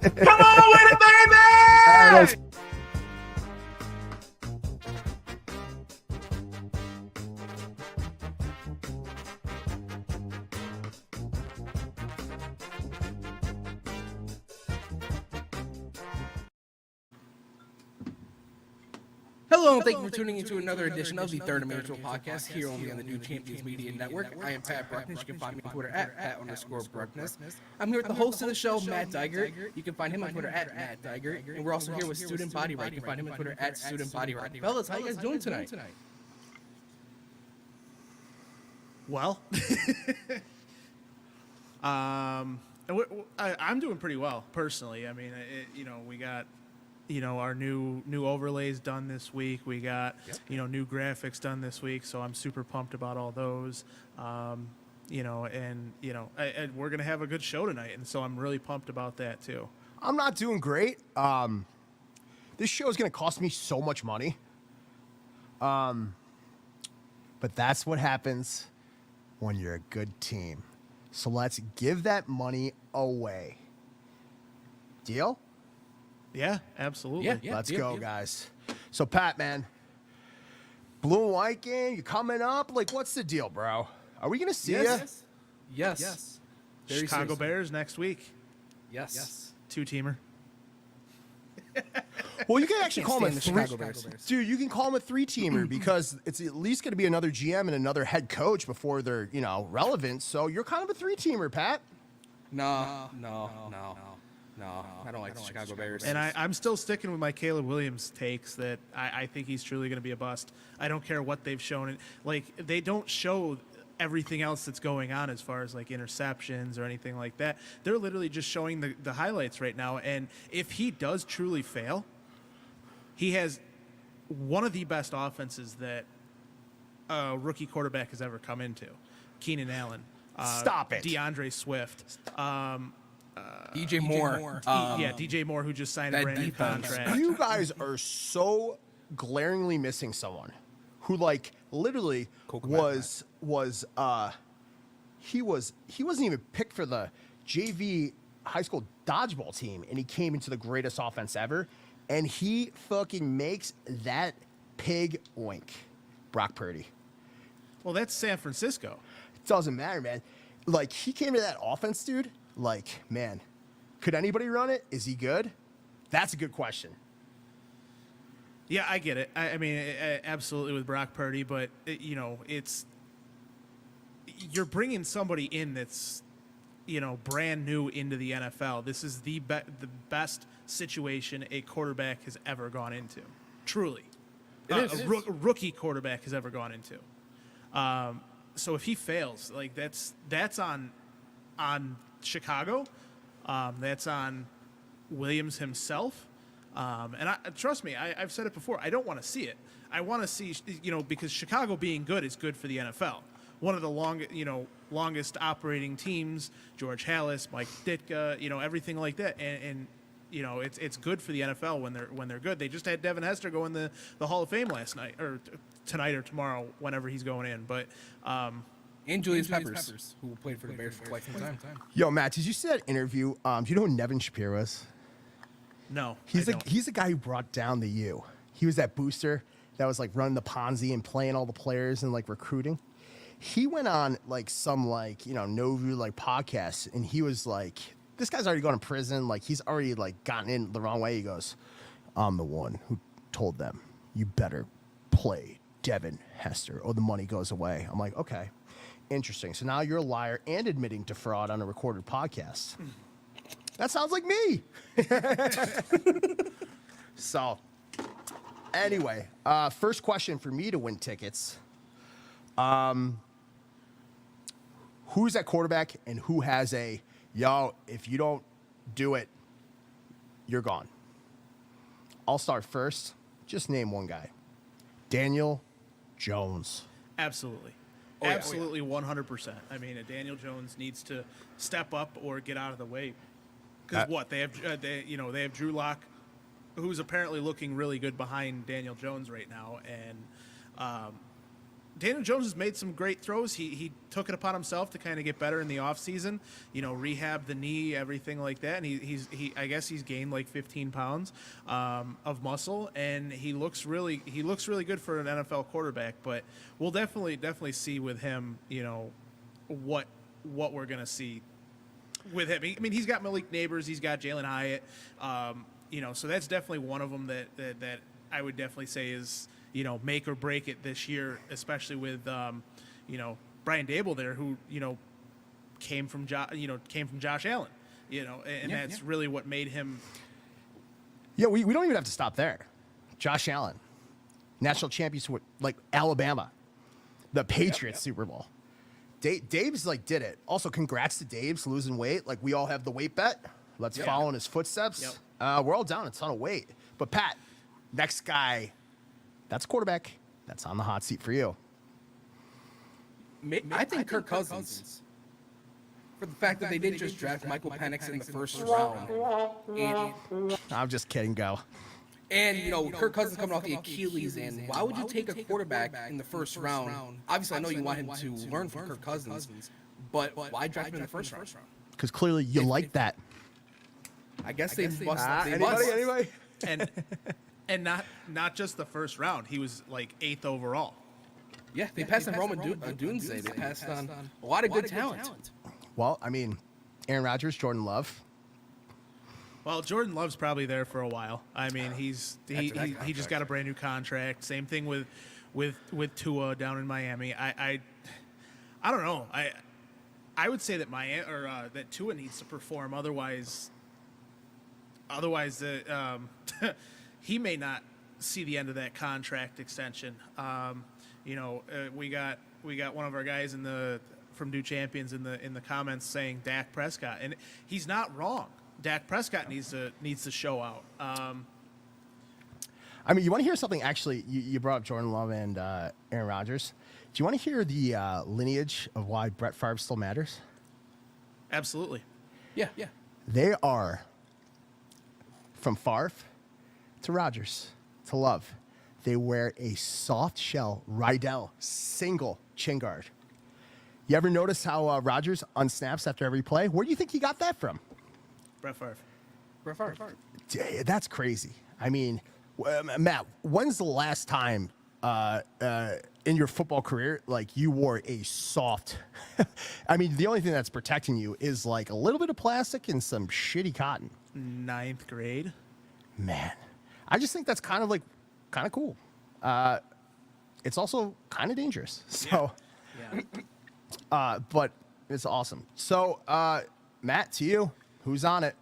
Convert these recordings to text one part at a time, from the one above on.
Come on with it, baby! Hello, and thank you for tuning into another edition of the Third Dimensional Podcast here only on the New Champions Media Network. I am Pat Bruknis. You can find me on Twitter at Pat_Bruknis. I'm here with the host of the show, Matt Diegert. You can find him on Twitter at Matt Diegert. And we're also here with Student Body Right. You can find him on Twitter at Student Body Right. Fellas, how you guys doing tonight? Well, I'm doing pretty well personally. I mean, we got our new overlays done this week. We got new graphics done this week, so I'm super pumped about all those. And we're gonna have a good show tonight, and so I'm really pumped about that too. I'm not doing great. This show is gonna cost me so much money. But that's what happens when you're a good team. So let's give that money away. Deal? Yeah, absolutely. Yeah. Let's go, guys. So, Pat, man, blue and white game, you coming up? Like, what's the deal, bro? Are we going to see you? Yes. Very Chicago seriously. Bears next week. Yes. 2-teamer. Well, you can actually call him a stand the three. Chicago Bears. Dude, you can call him a three-teamer because it's at least going to be another GM and another head coach before they're, relevant. So you're kind of a three-teamer, Pat. No. I don't like the Chicago Bears. And I'm still sticking with my Caleb Williams takes that I think he's truly going to be a bust. I don't care what they've shown. They don't show everything else that's going on as far as like interceptions or anything like that. They're literally just showing the highlights right now. And if he does truly fail, he has one of the best offenses that a rookie quarterback has ever come into. Keenan Allen. Stop it. DeAndre Swift. DJ Moore. DJ Moore, who just signed a that brand new defense. contract. You guys are so glaringly missing someone who, like, literally he wasn't even picked for the JV high school dodgeball team, and he came into the greatest offense ever, and he fucking makes that pig oink. Brock Purdy. Well, that's San Francisco. It doesn't matter, man. Like, he came to that offense, dude. Like, man, could anybody run it? Is he good? That's a good question. Yeah, I get it. I mean, absolutely with Brock Purdy, but it's you're bringing somebody in that's brand new into the NFL. This is the best situation a quarterback has ever gone into. Truly, a rookie quarterback has ever gone into. So if he fails, like that's on Chicago, that's on Williams himself, and trust me, I've said it before. I don't want to see it. I want to see, because Chicago being good is good for the NFL. One of the longest operating teams, George Halas, Mike Ditka, everything like that, and it's good for the NFL when they're good. They just had Devin Hester go in the Hall of Fame last night, or tonight or tomorrow, whenever he's going in, but. And Julius Peppers, who played for the Bears for quite some time. Yo, Matt, did you see that interview? Do you know who Nevin Shapiro is? No, He's the guy who brought down the U. He was that booster that was like running the Ponzi and playing all the players and like recruiting. He went on like some no view podcast, and he was like, this guy's already gone to prison. Like, he's already like gotten in the wrong way. He goes, I'm the one who told them you better play Devin Hester or the money goes away. I'm like, okay. Interesting. So now you're a liar and admitting to fraud on a recorded podcast. That sounds like me. So, anyway, first question for me to win tickets. Who's at quarterback and who has if you don't do it, you're gone? I'll start first. Just name one guy. Daniel Jones. Absolutely. Absolutely, 100%. I mean, Daniel Jones needs to step up or get out of the way. Because they have Drew Lock, who's apparently looking really good behind Daniel Jones right now, and Daniel Jones has made some great throws. He took it upon himself to kind of get better in the offseason, rehab the knee, everything like that. And I guess he's gained like 15 pounds of muscle, and he looks really good for an NFL quarterback. But we'll definitely see with him, what we're gonna see with him. I mean, he's got Malik Neighbors, he's got Jalen Hyatt, so that's definitely one of them that I would definitely say is, make or break it this year, especially with, Brian Dable there, who, came from Josh Allen, and that's really what made him. Yeah, we don't even have to stop there. Josh Allen, national champions with like Alabama, the Patriots Super Bowl. Dave's did it. Also, congrats to Dave's losing weight. Like, we all have the weight bet. Let's follow in his footsteps. Yep. We're all down a ton of weight. But Pat, next guy, that's a quarterback. That's on the hot seat for you. I think Kirk Cousins. For the fact that they did just draft Michael Penix in the first round. And, I'm just kidding. Go. And, Kirk Cousins coming off the Achilles, and why would you take a quarterback in the first round? Obviously, I know you want him to learn from Kirk Cousins, but why draft him in the first round? Because clearly you like that. I guess they must. Anybody? And not just the first round. He was like 8th overall. Yeah, they passed on Roman Dunze. They passed on a lot of good talent. Well, I mean, Aaron Rodgers, Jordan Love. Well, Jordan Love's probably there for a while. I mean, he just got a brand new contract. Same thing with Tua down in Miami. I don't know. I would say that that Tua needs to perform. Otherwise, he may not see the end of that contract extension. We got one of our guys from New Champions in the comments saying Dak Prescott, and he's not wrong. Dak Prescott needs to show out. I mean, you want to hear something? Actually, you brought up Jordan Love and Aaron Rodgers. Do you want to hear the lineage of why Brett Favre still matters? Absolutely. Yeah. They are from Favre to Rodgers to Love. They wear a soft shell Rydell single chin guard. You ever notice how Rodgers unsnaps after every play? Where do you think he got that from? Brett Favre. That's crazy. I mean, Matt, when's the last time in your football career you wore a soft? I mean, the only thing that's protecting you is like a little bit of plastic and some shitty cotton. 9th grade. Man, I just think that's kind of cool. It's also kind of dangerous. So, but it's awesome. So, Matt, to you. Who's on it?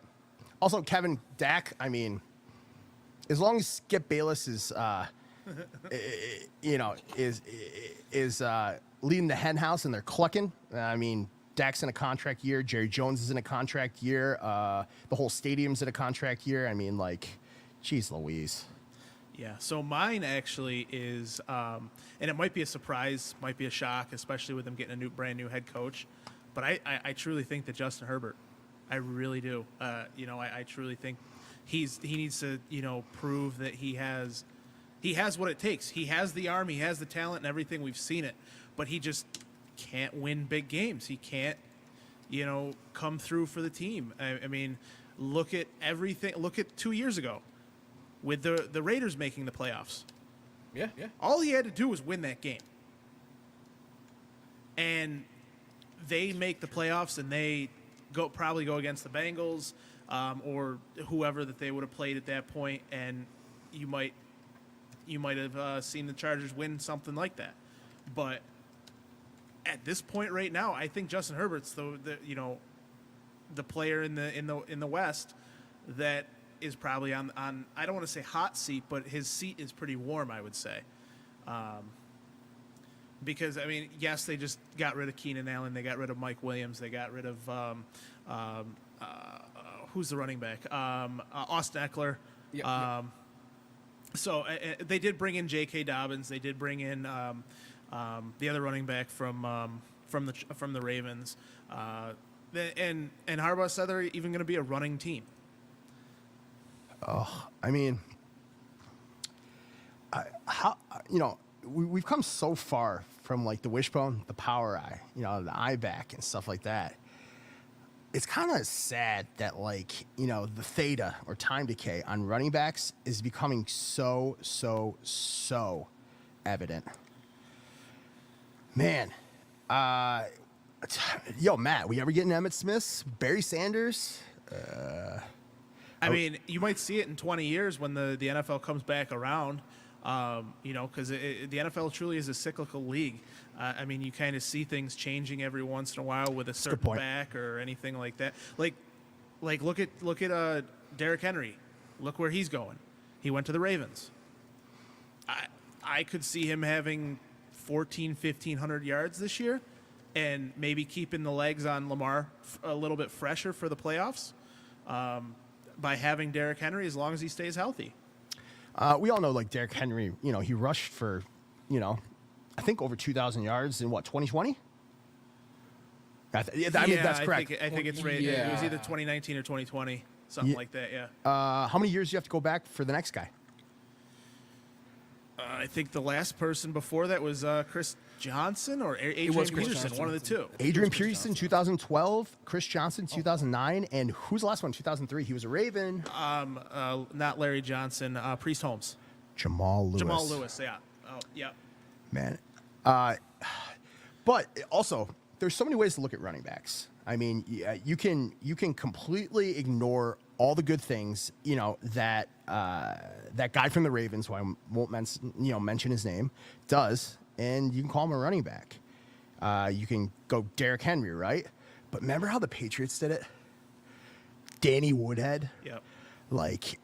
Also, Kevin, Dak, I mean, as long as Skip Bayless is, is leading the hen house and they're clucking, I mean, Dak's in a contract year. Jerry Jones is in a contract year. The whole stadium's in a contract year. I mean, geez Louise. Yeah, so mine actually is, and it might be a surprise, might be a shock, especially with them getting a brand new head coach, but I truly think that Justin Herbert, I really do. I truly think he needs to, prove that he has what it takes. He has the arm, he has the talent and everything. We've seen it, but he just can't win big games. He can't, come through for the team. I mean, look at everything. Look at 2 years ago with the Raiders making the playoffs. Yeah. All he had to do was win that game. And they make the playoffs and they probably go against the Bengals or whoever that they would have played at that point, and you might have seen the Chargers win something like that. But at this point right now, I think Justin Herbert's the player in the West that is probably on I don't want to say hot seat, but his seat is pretty warm, I would say. Because, I mean, yes, they just got rid of Keenan Allen. They got rid of Mike Williams. They got rid of who's the running back? Austin Eckler. Yep. So they did bring in J.K. Dobbins. They did bring in the other running back from the Ravens. And Harbaugh said they're even going to be a running team. Oh, I mean, we've come so far from like the wishbone, the power eye, the eye back and stuff like that. It's kind of sad that like, the theta or time decay on running backs is becoming so evident. Man, yo, Matt, we ever getting Emmitt Smiths, Barry Sanders? I mean, you might see it in 20 years when the NFL comes back around, because the NFL truly is a cyclical league. I mean, you kind of see things changing every once in a while with a certain back or anything like that. Like look at Derrick Henry. Look where he's going. He went to the Ravens. I could see him having 1,500 yards this year and maybe keeping the legs on Lamar a little bit fresher for the playoffs by having Derrick Henry as long as he stays healthy. We all know, like, Derrick Henry, he rushed for, I think over 2,000 yards in, 2020? I mean, that's correct. I think it's right. Yeah. It was either 2019 or 2020, something like that, yeah. How many years do you have to go back for the next guy? I think the last person before that was Chris Johnson or Adrian Peterson, one of the two. Adrian Peterson, 2012. Chris Johnson, 2009. And who's the last one? 2003. He was a Raven. Not Larry Johnson. Priest Holmes. Jamal Lewis. Jamal Lewis, yeah. Oh, yeah. Man. But also, there's so many ways to look at running backs. I mean, you can completely ignore all the good things, that that guy from the Ravens, who I won't mention his name, does, and you can call him a running back. You can go Derrick Henry, right? But remember how the Patriots did it? Danny Woodhead. Yep. Like,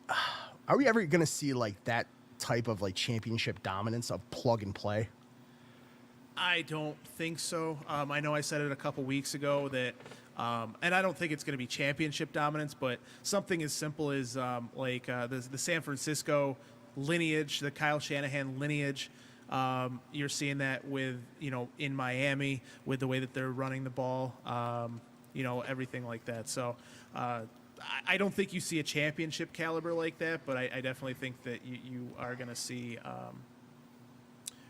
are we ever going to see like that type of like championship dominance of plug and play? I don't think so. I know I said it a couple weeks ago that, and I don't think it's going to be championship dominance, but something as simple as the San Francisco lineage, the Kyle Shanahan lineage. You're seeing that with, in Miami with the way that they're running the ball, everything like that. So I don't think you see a championship caliber like that, but I definitely think that you are going to see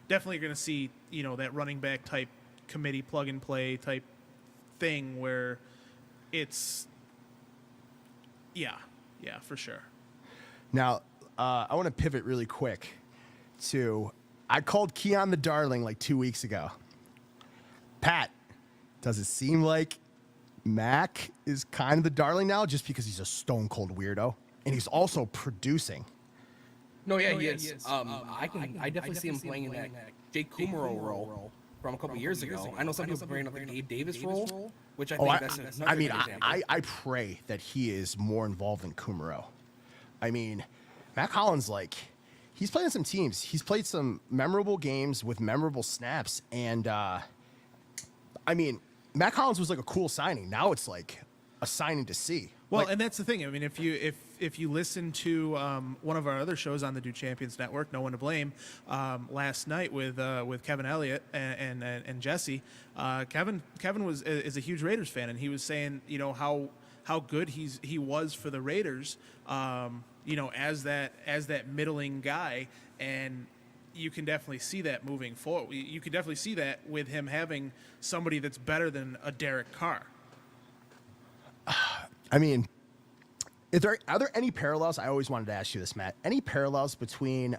that running back type committee plug and play type thing where it's for sure. Now I want to pivot really quick to, I called Keon the Darling like 2 weeks ago. Pat, does it seem like Mac is kind of the darling now just because he's a stone cold weirdo and he's also producing? No, yeah, he is. I definitely see him playing in that Jake Kumaro role from a couple years ago. I know some people bring up the Gabe Davis role, which I think that's another good example. I pray that he is more involved than Kumaro. I mean, Mac Hollins, like, he's playing some teams. He's played some memorable games with memorable snaps, and I mean, Mac Hollins was like a cool signing. Now it's like a signing to see. Well, and that's the thing. I mean, if you listen to one of our other shows on the Do Champions Network, No One to Blame, last night with Kevin Elliott and Jesse, Kevin is a huge Raiders fan, and he was saying, how good he was for the Raiders, as that middling guy, and you can definitely see that moving forward. You can definitely see that with him having somebody that's better than a Derek Carr. I mean, are there any parallels? I always wanted to ask you this, Matt. Any parallels between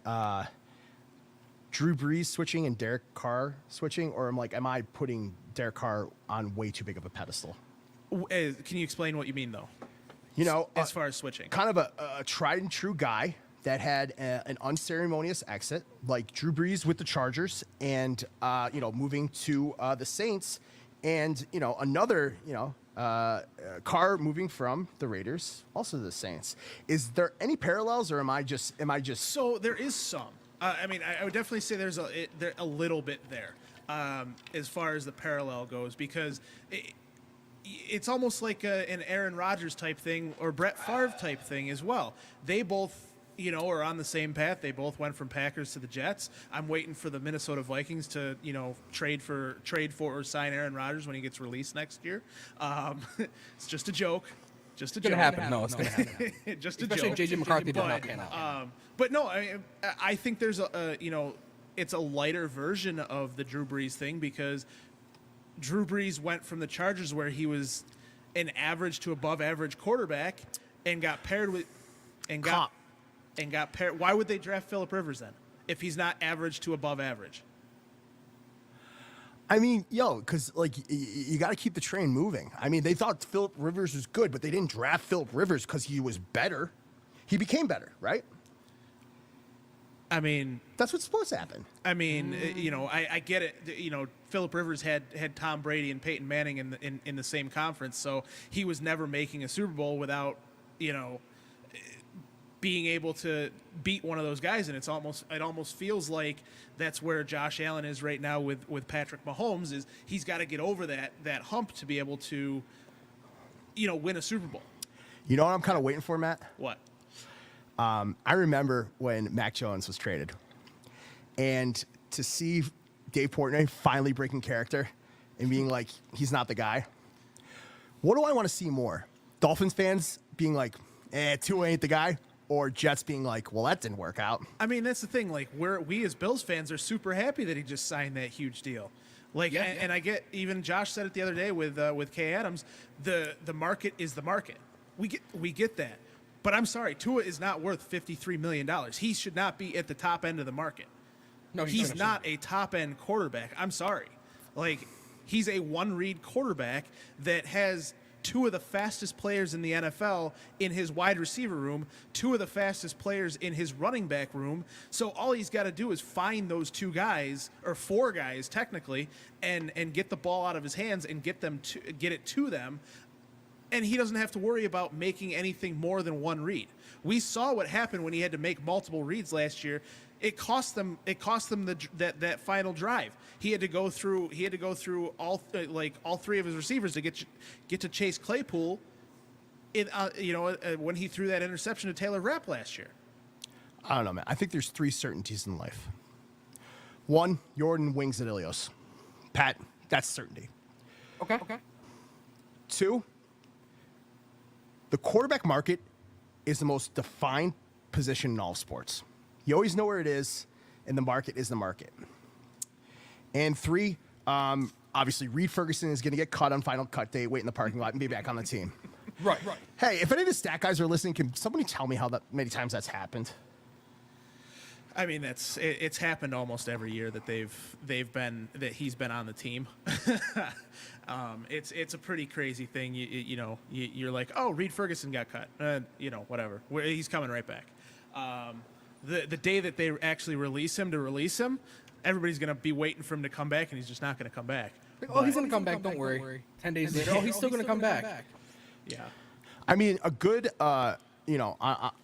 Drew Brees switching and Derek Carr switching, or am I putting Derek Carr on way too big of a pedestal? Can you explain what you mean, though? As far as switching, kind of a tried and true guy that had an unceremonious exit, like Drew Brees with the Chargers, and moving to the Saints, and another Carr moving from the Raiders, also to the Saints. Is there any parallels, or am I just? So there is some. I mean, I would definitely say there's a little bit there, as far as the parallel goes, because it's almost like an Aaron Rodgers type thing or Brett Favre type thing as well. They both, are on the same path. They both went from Packers to the Jets. I'm waiting for the Minnesota Vikings to, trade for or sign Aaron Rodgers when he gets released next year. It's just a joke. Just a joke. It's going to happen. No, it's going to happen. Just a Especially joke. if J.J. McCarthy does not pan out. But no, I think there's it's a lighter version of the Drew Brees thing because Drew Brees went from the Chargers where he was an average to above average quarterback and got paired with got paired. Why would they draft Phillip Rivers then if he's not average to above average? I mean, because like you got to keep the train moving. I mean, they thought Phillip Rivers was good, but they didn't draft Phillip Rivers because he was better. He became better, right? I mean, that's what's supposed to happen. I mean, I get it. Phillip Rivers had Tom Brady and Peyton Manning in the same conference, so he was never making a Super Bowl without, being able to beat one of those guys. And it almost feels like that's where Josh Allen is right now with Patrick Mahomes. Is he's got to get over that hump to be able to, win a Super Bowl. You know what I'm kind of waiting for, Matt? What? I remember when Mac Jones was traded, and to see Dave Portnoy finally breaking character and being like, he's not the guy. What do I want to see more? Dolphins fans being like, Tua ain't the guy, or Jets being like, well, that didn't work out. I mean, that's the thing. Like, we as Bills fans are super happy that he just signed that huge deal. Like, and I get, even Josh said it the other day with Kay Adams, the market is the market. We get that. But I'm sorry, Tua is not worth $53 million. He should not be at the top end of the market. No, he's not a top-end quarterback. I'm sorry. Like, he's a one-read quarterback that has two of the fastest players in the NFL in his wide receiver room, two of the fastest players in his running back room. So all he's got to do is find those two guys, or four guys technically, and get the ball out of his hands and get it to them. And he doesn't have to worry about making anything more than one read. We saw what happened when he had to make multiple reads last year. It cost them that final drive. He had to go through all three of his receivers to get to Chase Claypool. When he threw that interception to Taylor Rapp last year. I don't know, man. I think there's three certainties in life. One, Jordan wings at Ilios. Pat, that's certainty. Okay. Two, the quarterback market is the most defined position in all sports. You always know where it is, and the market is the market. And three, obviously, Reed Ferguson is going to get cut on final cut day, wait in the parking lot, and be back on the team. Right. Hey, if any of the stat guys are listening, can somebody tell me how many times that's happened? I mean, it's happened almost every year that he's been on the team. It's a pretty crazy thing. You're like, oh, Reed Ferguson got cut. Whatever. He's coming right back. The day that they actually release him, everybody's gonna be waiting for him to come back, and he's just not gonna come back. Oh, he's gonna come back. Don't worry. 10 days later, he's still gonna come back. Yeah. I mean, a good, on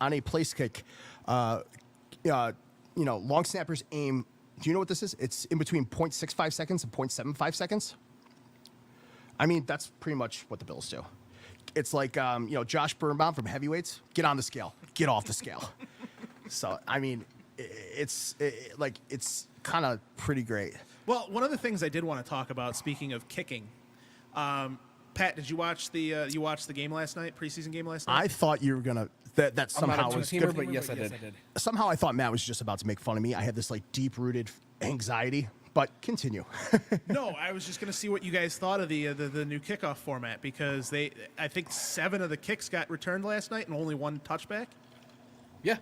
a place kick, long snappers aim. Do you know what this is? It's in between 0.65 seconds and 0.75 seconds. I mean, that's pretty much what the Bills do. It's like, Josh Birnbaum from heavyweights. Get on the scale. Get off the scale. So, I mean, it's kind of pretty great. Well, one of the things I did want to talk about, speaking of kicking, Pat, did you watch the game last night, preseason game last night? I thought you were gonna that somehow was gonna, but yes, I did. Somehow I thought Matt was just about to make fun of me. I had this like deep-rooted anxiety. But continue. No, I was just going to see what you guys thought of the new kickoff format, because I think 7 of the kicks got returned last night and only 1 touchback. Yeah.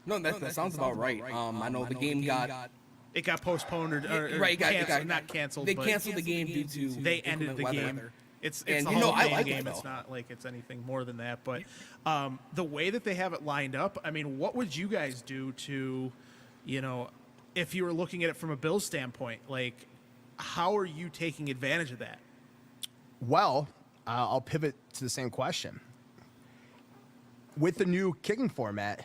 No, that sounds about right. I know the game got postponed or right. Not canceled. They canceled the game due to they ended the game. Weather. It's and, the whole I like game. it, it's not like it's anything more than that. But the way that they have it lined up, I mean, what would you guys do to, if you were looking at it from a Bills standpoint, like, how are you taking advantage of that? Well, I'll pivot to the same question. With the new kicking format,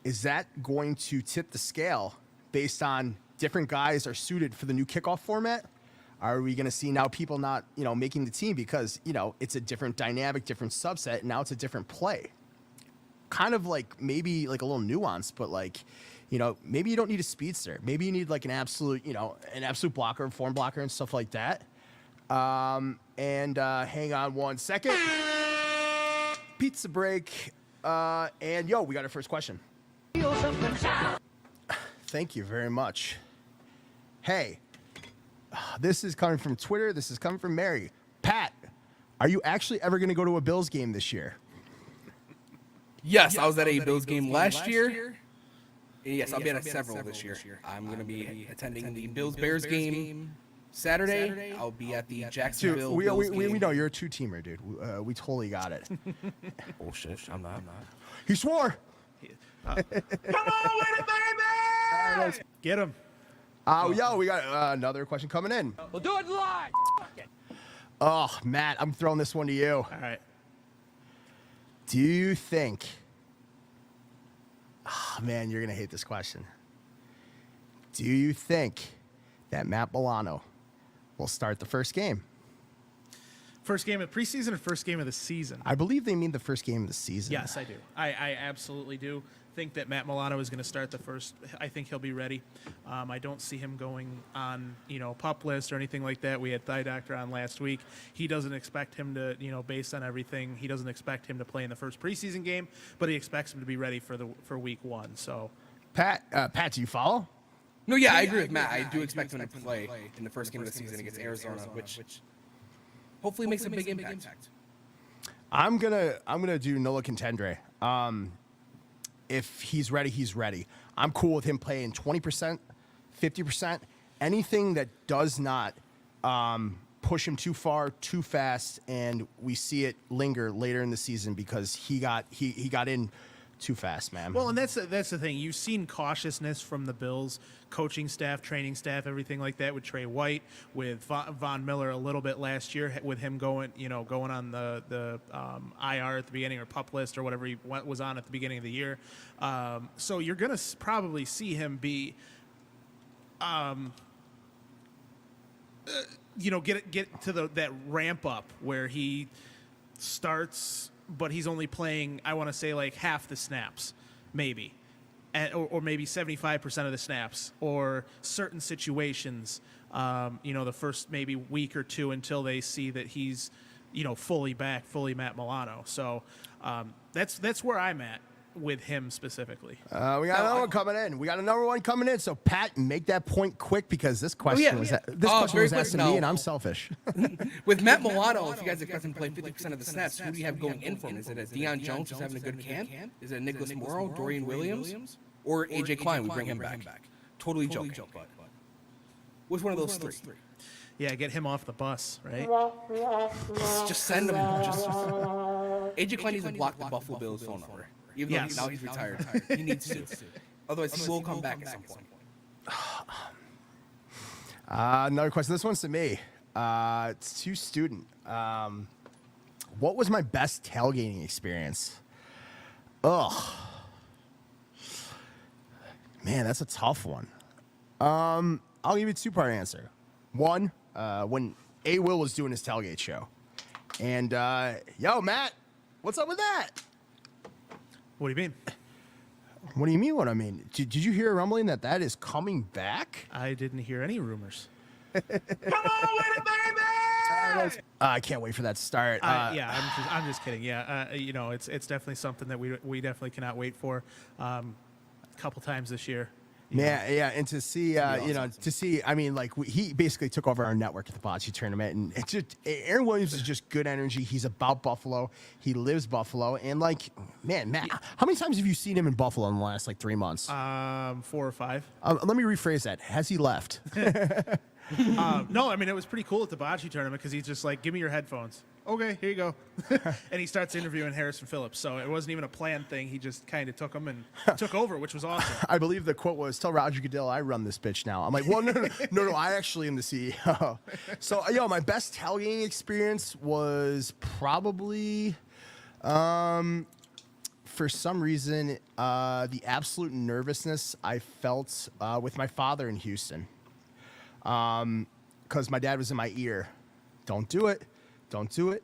is that going to tip the scale based on different guys are suited for the new kickoff format? Are we going to see now people not, making the team because, it's a different dynamic, different subset, and now it's a different play? Kind of like maybe like a little nuance, but like, maybe you don't need a speedster. Maybe you need like an absolute blocker, form blocker, and stuff like that. Hang on one second. Pizza break. We got our first question. Thank you very much. Hey, this is coming from Twitter. This is coming from Mary. Pat, are you actually ever going to go to a Bills game this year? Yes, I was at a Bills game last year. Yes, I'll be at several this year. I'm going to be attending the Bills-Bears game Saturday. I'll be at the Jacksonville Bills game. We know you're a two-teamer, dude. We totally got it. Oh, shit. I'm not. He swore. Come on with it, baby! Get him. Yo, we got another question coming in. We'll do it live. Oh, Matt, I'm throwing this one to you. All right. Do you think... Oh, man, you're going to hate this question. Do you think that Matt Milano will start the first game? First game of preseason or first game of the season? I believe they mean the first game of the season. Yes, I do. I absolutely do think that Matt Milano is going to start the first. I think he'll be ready. I don't see him going on, PUP list or anything like that. We had Thigh Doctor on last week. He doesn't expect him to, based on everything, he doesn't expect him to play in the first preseason game, but he expects him to be ready for week 1. So, Pat, do you follow? No, yeah, I agree with Matt. I do expect him to play in the first game of the season against Arizona, which hopefully makes a big impact. I'm gonna do Nola Contendere. If he's ready, he's ready. I'm cool with him playing 20%, 50%, anything that does not push him too far, too fast, and we see it linger later in the season because he got in too fast, man. Well, and that's the thing. You've seen cautiousness from the Bills coaching staff, training staff, everything like that with Trey White, with Von Miller a little bit last year, with him going on the IR at the beginning or PUP list or whatever he was on at the beginning of the year. So you're going to probably see him be, get to that ramp up where he starts, but he's only playing, I want to say, like half the snaps, maybe. Or maybe 75% of the snaps, or certain situations, the first maybe week or two until they see that he's, fully back, fully Matt Milano. So that's where I'm at with him specifically. We got another one coming in. So Pat, make that point quick because this question was asked to me, and I'm selfish. With Matt Milano, if you guys expect him to play 50% of the snaps, who do you have going in for him? Is it a Deion Jones who's having a good camp? Is it a Nicholas Morrow, Dorian Williams, or AJ Klein? We bring him back. Totally joking, but which one of those three? Yeah, get him off the bus, right? Just send him. AJ Klein needs to block the Buffalo Bills phone number. Even though now he's retired. He needs to. Otherwise, he will come back at some point. Another question. This one's to me. It's to student. What was my best tailgating experience? Ugh. Man, that's a tough one. I'll give you a two-part answer. One, when A. Will was doing his tailgate show. And, yo, Matt, what's up with that? What do you mean? What do you mean what I mean? Did you hear a rumbling that is coming back? I didn't hear any rumors. Come on with it, baby! I can't wait for that to start. I'm just kidding. Yeah, it's definitely something that we definitely cannot wait for. A couple times this year. Yeah, and to see, I mean, like, he basically took over our network at the Bocce tournament, and it's just, Aaron Williams is just good energy. He's about Buffalo. He lives Buffalo, and, like, man, Matt, how many times have you seen him in Buffalo in the last, 3 months? 4 or 5. Let me rephrase that. Has he left? No, I mean, it was pretty cool at the Bocce tournament because he's just like, give me your headphones. Okay, here you go. And he starts interviewing Harrison Phillips. So it wasn't even a planned thing. He just kind of took them and took over, which was awesome. I believe the quote was, tell Roger Goodell I run this bitch now. I'm like, well, no, I actually am the CEO. So, my best tailgating experience was probably, for some reason, the absolute nervousness I felt with my father in Houston. Because my dad was in my ear. Don't do it. Don't do it.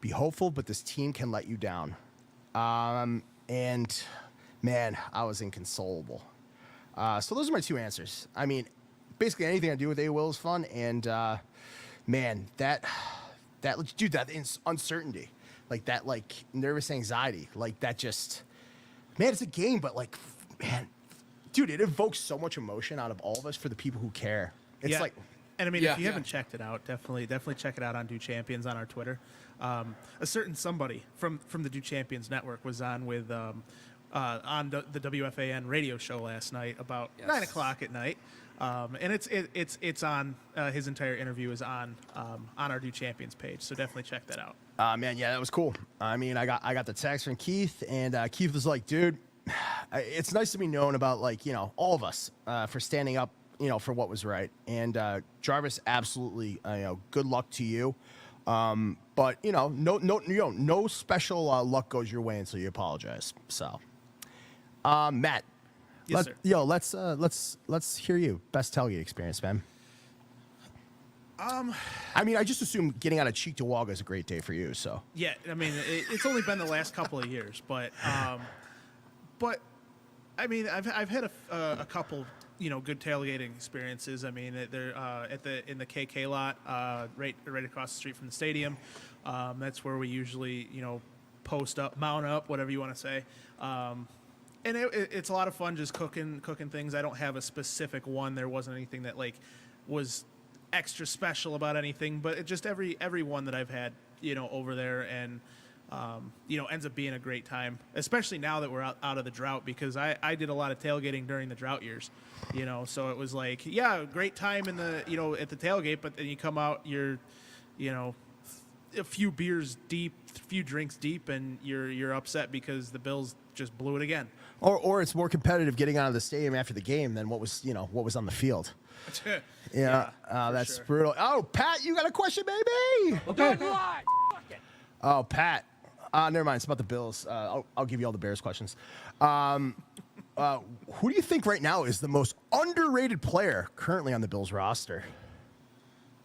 Be hopeful, but this team can let you down. And, man, I was inconsolable. So those are my two answers. I mean, basically anything I do with A. Will is fun. And, man, that uncertainty, that nervous anxiety, that just, man, it's a game, but man, dude, it evokes so much emotion out of all of us for the people who care. It's like, and I mean, if you haven't checked it out, definitely check it out on Do Champions on our Twitter. A certain somebody from the Do Champions Network was on with on the WFAN radio show last night about 9 o'clock at night, and it's on his entire interview is on our Do Champions page, so definitely check that out. man, yeah, that was cool. I mean, I got the text from Keith, and Keith was like, dude, it's nice to be known about, like, you know, all of us for standing up, you know, for what was right. And Jarvis, absolutely, you know, good luck to you. But you know, no special luck goes your way until you apologize. So, Matt, Yes, sir. let's hear you. Best tailgate experience, man. I mean, I just assume getting out of Cheektowaga is a great day for you. So Yeah, I mean, it's only been the last couple of years, but I mean, I've had a couple, you know, good tailgating experiences. I mean, they're in the KK lot, right across the street from the stadium. That's where we usually, you know, post up, mount up, whatever you want to say. And it's a lot of fun just cooking things. I don't have a specific one. There wasn't anything that like was extra special about anything, but it just every one that I've had, you know, over there, and you know, ends up being a great time, especially now that we're out of the drought, because I did a lot of tailgating during the drought years, you know, so it was like, yeah, great time in the, you know, at the tailgate, but then you come out, you're, you know, a few beers deep, a few drinks deep, and you're upset because the Bills just blew it again. or it's more competitive getting out of the stadium after the game than what was on the field. Yeah, that's sure. brutal. Oh, Pat, you got a question, baby? Good luck. Oh, Pat. Never mind. It's about the Bills. I'll give you all the Bears questions. Who do you think right now is the most underrated player currently on the Bills roster?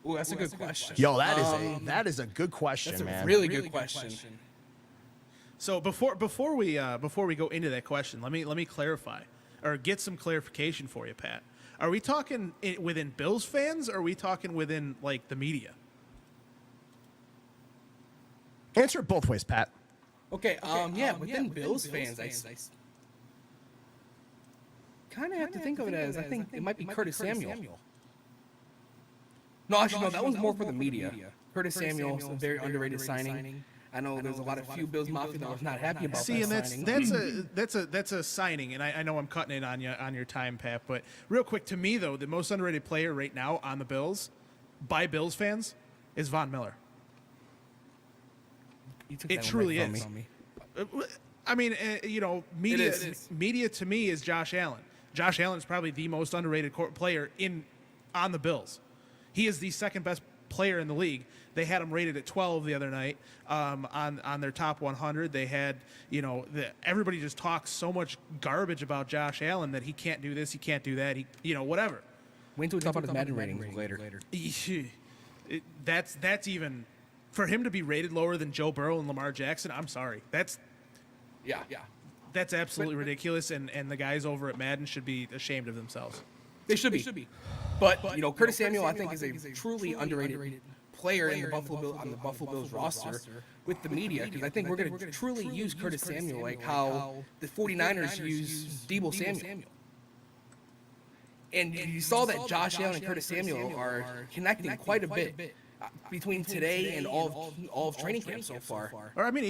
Ooh, that's a good question. Yo, that is a good question, That's a man. really good question. So before we go into that question, let me clarify or get some clarification for you, Pat. Are we talking within Bills fans, or are we talking within like the media? Answer it both ways, Pat. Okay, within Bills fans, I kind of have to think of it as, I think it might be Curtis Samuel. No, actually, no, that was more for the media. Curtis Samuel, a very underrated signing. I know there's a lot of few Bills Mafia that was not happy about See, that and signing. that's a signing, and I know I'm cutting it on your time, Pat. But real quick, to me though, the most underrated player right now on the Bills, by Bills fans, is Von Miller. It truly is. I mean, you know, media to me is Josh Allen. Josh Allen is probably the most underrated player on the Bills. He is the second best player in the league. They had him rated at 12 the other night on their top 100. They had, you know, everybody just talks so much garbage about Josh Allen that he can't do this, he can't do that, you know, whatever. Wait until we talk about his Madden ratings later. That's even for him to be rated lower than Joe Burrow and Lamar Jackson. I'm sorry. That's absolutely ridiculous, and the guys over at Madden should be ashamed of themselves. They should be. But you know, Curtis Samuel, I think, is a truly underrated player in the Buffalo Bills roster with the media, because I think we're going to truly use Curtis Samuel like how the 49ers use Deebo Samuel. And you saw that Josh Allen and Curtis Samuel are connecting quite a bit between today and all of training camp so far. Or I mean,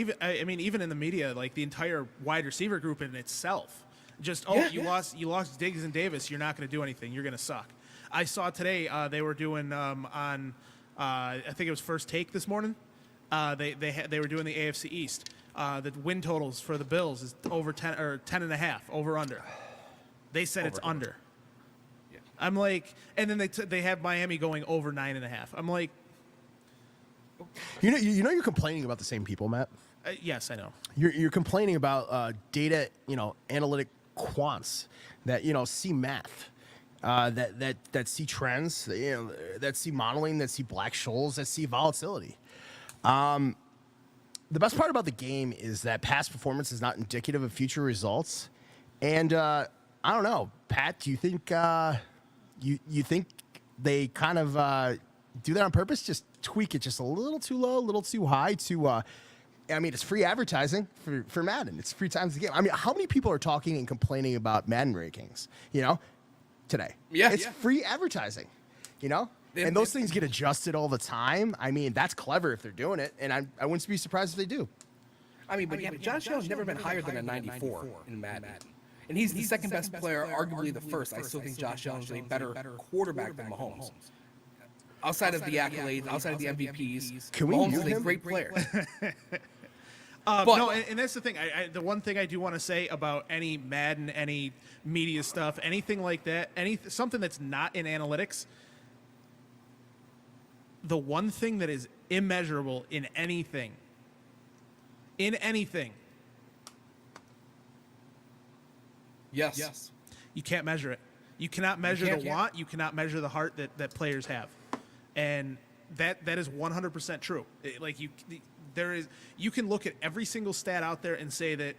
even in the media, like the entire wide receiver group in itself, you lost Diggs and Davis, you're not going to do anything, you're going to suck. I saw today they were doing on I think it was First Take this morning. They were doing the AFC East. The win totals for the Bills is over 10 or 10.5 over under. They said it's under. Yeah. I'm like, and then they have Miami going over 9.5. I'm like, you know you're complaining about the same people, Matt. Yes, I know. You're complaining about data, you know, analytic quants that, you know, see math. That see trends, you know, that see modeling, that see black shoals, that see volatility. The best part about the game is that past performance is not indicative of future results. And I don't know, Pat, do you think you think they kind of do that on purpose? Just tweak it just a little too low, a little too high to I mean, it's free advertising for Madden. It's 3 times the game. I mean, how many people are talking and complaining about Madden rankings, you know, today? Yeah. It's free advertising. you know? And those things get adjusted all the time. I mean, that's clever if they're doing it, and I wouldn't be surprised if they do. I mean, but Josh Allen's never been higher than a 94 in Madden. And he's the second best player, arguably the first. I still think Josh Allen's a better quarterback than Mahomes. Outside of the accolades, outside of the MVPs, Can we Mahomes mute is a him? great player. No, and that's the thing. The one thing I do want to say about any Madden, any media stuff, anything like that, something that's not in analytics, the one thing that is immeasurable in anything, Yes. you can't measure it. You cannot measure the want. You cannot measure the heart that players have, and that is 100% true. You can look at every single stat out there and say that,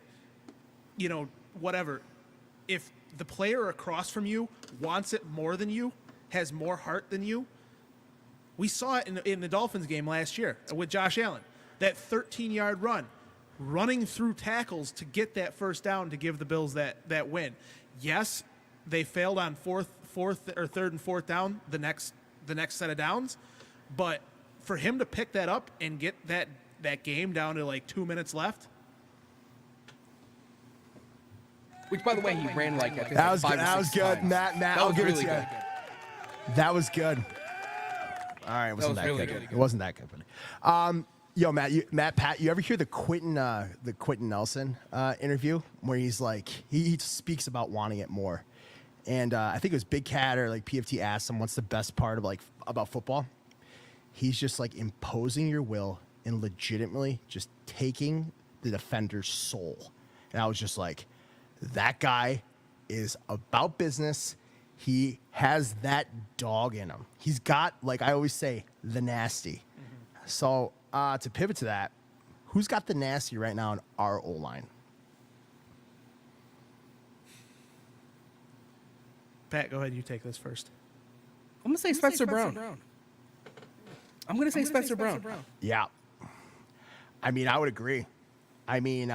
whatever. If the player across from you wants it more than you, has more heart than you, we saw it in the Dolphins game last year with Josh Allen. That 13-yard run, running through tackles to get that first down to give the Bills that win. Yes, they failed on third and fourth down the next set of downs, but for him to pick that up and get that game down to like 2 minutes left. Which, by the way, he ran like I think That was 5 good. or That was 6 good, times. Matt. That I'll was give really it to good. you. That was good. All right, it wasn't was that really good. good. It wasn't that good, buddy. Yo, Pat, you ever hear the Quentin Nelson interview where he's like he speaks about wanting it more, and I think it was Big Cat or like PFT asked him what's the best part of about football. He's just like imposing your will and legitimately just taking the defender's soul, and I was just like, that guy is about business. He has that dog in him. He's got, like I always say, the nasty. Mm-hmm. So to pivot to that, who's got the nasty right now in our O-line? Pat, go ahead. You take this first. I'm going to say Spencer Brown. I'm going to say Spencer Brown. Yeah. I mean, I would agree. I mean,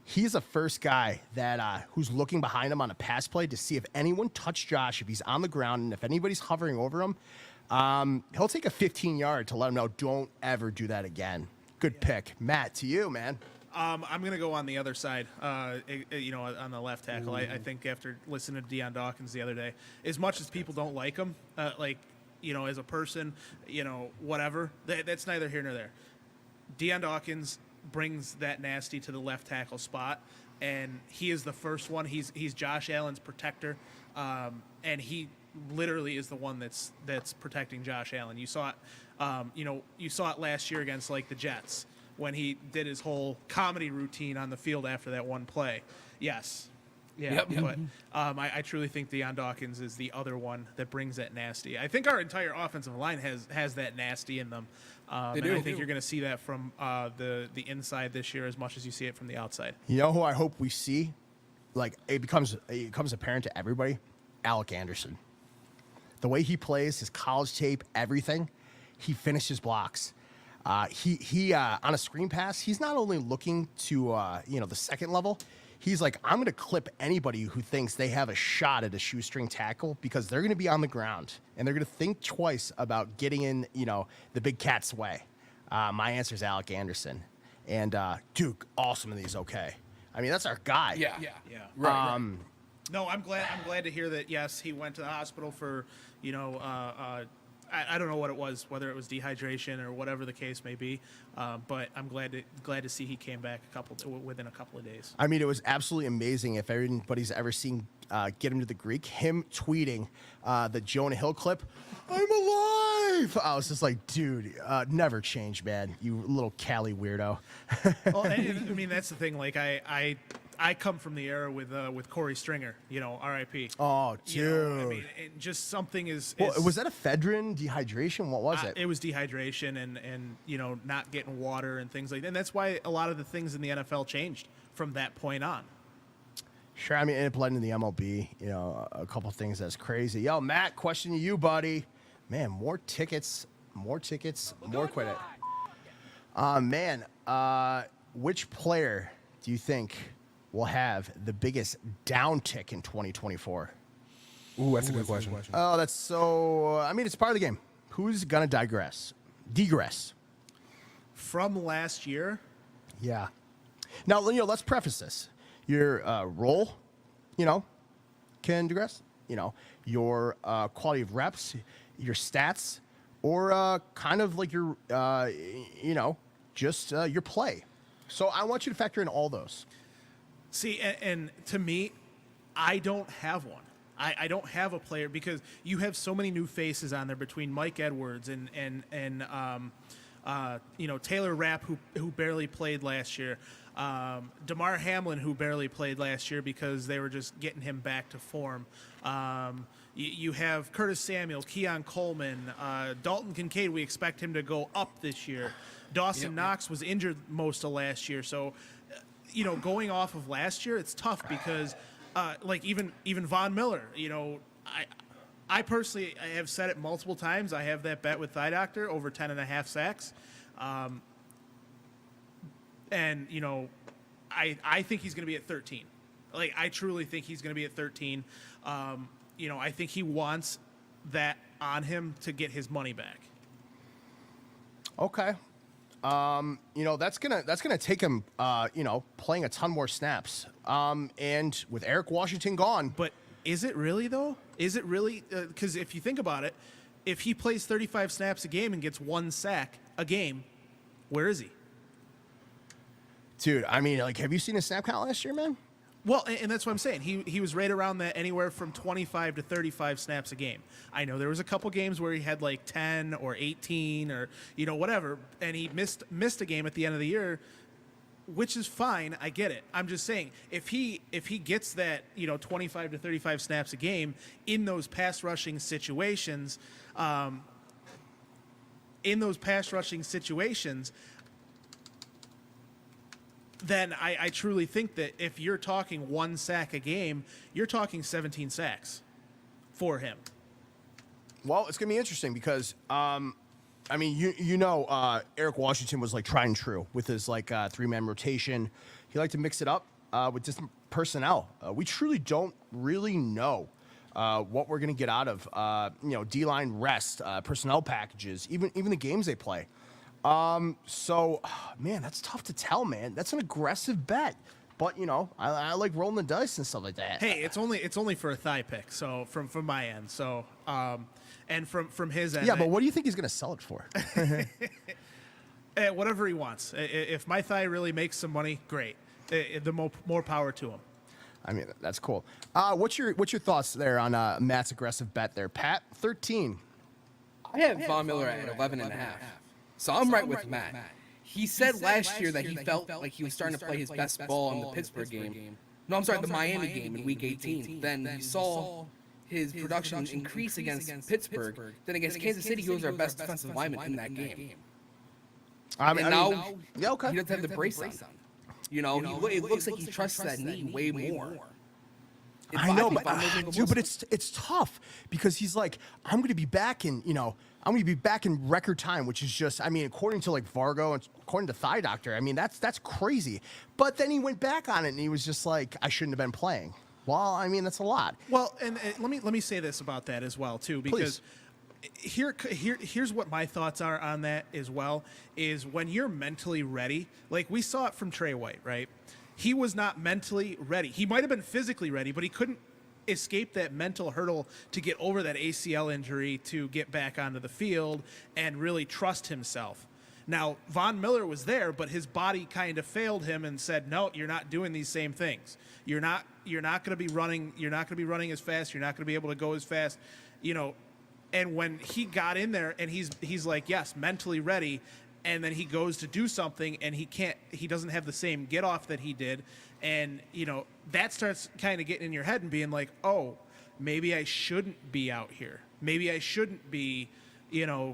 he's the first guy that who's looking behind him on a pass play to see if anyone touched Josh, if he's on the ground, and if anybody's hovering over him. He'll take a 15-yard to let him know, don't ever do that again. Good pick. Matt, to you, man. I'm going to go on the other side, on the left tackle. I think after listening to Deion Dawkins the other day, as much as people don't like him, as a person, whatever, that's neither here nor there. Deion Dawkins brings that nasty to the left tackle spot, and he is the first one. He's Josh Allen's protector, and he literally is the one that's protecting Josh Allen. You saw it, you saw it last year against like the Jets when he did his whole comedy routine on the field after that one play. Yes. Yeah, Yep. but I truly think Deion Dawkins is the other one that brings that nasty. I think our entire offensive line has that nasty in them. They do. And I think you're going to see that from the inside this year as much as you see it from the outside. You know who I hope we see? Like, it becomes apparent to everybody? Alec Anderson. The way he plays, his college tape, everything, he finishes blocks. He on a screen pass, he's not only looking to the second level. He's like, I'm going to clip anybody who thinks they have a shot at a shoestring tackle because they're going to be on the ground and they're going to think twice about getting in, the big cat's way. My answer is Alec Anderson. And Duke, awesome and he's okay. I mean, that's our guy. Yeah. Right. No, I'm glad to hear that. Yes, he went to the hospital for, I don't know what it was, whether it was dehydration or whatever the case may be. But I'm glad to see he came back within a couple of days. I mean, it was absolutely amazing. If anybody's ever seen Get Him to the Greek, him tweeting the Jonah Hill clip, I'm alive. I was just like, dude, never change, man. You little Cali weirdo. Well, I mean, that's the thing. Like, I come from the era with Corey Stringer, R.I.P. Oh, dude. I mean, just something is. Well, was that ephedrine, dehydration? What was it? It was dehydration and not getting water and things like that. And that's why a lot of the things in the NFL changed from that point on. Sure. I mean, it bled into the MLB, a couple things that's crazy. Yo, Matt, question to you, buddy. Man, more tickets, more quit it. Which player do you think will have the biggest downtick in 2024? Ooh, that's a good question. Oh, that's so. I mean, it's part of the game. Who's gonna digress? Degress. From last year, Yeah. Now, let's preface this. Your role, can digress. Your quality of reps, your stats, or kind of like your, just your play. So I want you to factor in all those. see, and to me, I don't have one. I don't have a player because you have so many new faces on there between Mike Edwards and Taylor Rapp who barely played last year, DeMar Hamlin who barely played last year because they were just getting him back to form. You have Curtis Samuel, Keon Coleman, Dalton Kincaid. We expect him to go up this year. Dawson Knox was injured most of last year, so going off of last year, it's tough because. Even Von Miller, I personally I have said it multiple times. I have that bet with Thigh Doctor over 10.5 sacks. I think he's going to be at 13. I truly think he's going to be at 13. I think he wants that on him to get his money back. Okay. That's gonna take him, playing a ton more snaps. And with Eric Washington gone, But is it really, though? Is it really? Because if you think about it, if he plays 35 snaps a game and gets 1 sack a game, where is he? dude, I mean, have you seen his snap count last year, man? Well, and that's what I'm saying. He was right around that, anywhere from 25 to 35 snaps a game. I know there was a couple games where he had 10 or 18 or whatever, and he missed a game at the end of the year, which is fine. I get it. I'm just saying if he gets that 25 to 35 snaps a game in those pass rushing situations, then I truly think that if you're talking 1 sack a game, you're talking 17 sacks for him. Well, it's gonna be interesting because, Eric Washington was tried and true with his 3-man rotation. He liked to mix it up with different personnel. We truly don't really know what we're gonna get out of D-line rest, personnel packages, even the games they play. So, man, that's tough to tell, man. That's an aggressive bet, but I like rolling the dice and stuff like that. Hey, it's only for a thigh pick, so from my end, so and from his end. Yeah, but what do you think he's gonna sell it for? Whatever he wants. If my thigh really makes some money, great. The more power to him. I mean, that's cool. What's your thoughts there on Matt's aggressive bet there, Pat? 13. I have Von Miller at 11.5. So I'm right with Matt. He said last year that he felt like he was starting to play his best ball in the Pittsburgh game. No, I'm sorry, the Miami game in Week 18. Then you saw his production increase against Pittsburgh. Then against Kansas City, he was our best defensive lineman in that game. Yeah, okay. He doesn't have the brace on. It looks like he trusts that knee way more. I know, but it's tough because he's like, I'm going to be back in record time, which is just, according to Vargo and according to Thigh Doctor, that's crazy. But then he went back on it and he was just like, I shouldn't have been playing. Well, that's a lot. Well, and let me say this about that as well too, because here's what my thoughts are on that as well, is when you're mentally ready, we saw it from Trey White, right? He was not mentally ready. He might have been physically ready, but he couldn't escape that mental hurdle to get over that ACL injury to get back onto the field and really trust himself. Now, Von Miller was there, but his body kind of failed him and said, "No, you're not doing these same things. You're not going to be running. You're not going to be running as fast. You're not going to be able to go as fast." And when he got in there and he's like, "Yes, mentally ready." And then he goes to do something and he doesn't have the same get off that he did. And, that starts kind of getting in your head and being like, oh, maybe I shouldn't be out here. Maybe I shouldn't be,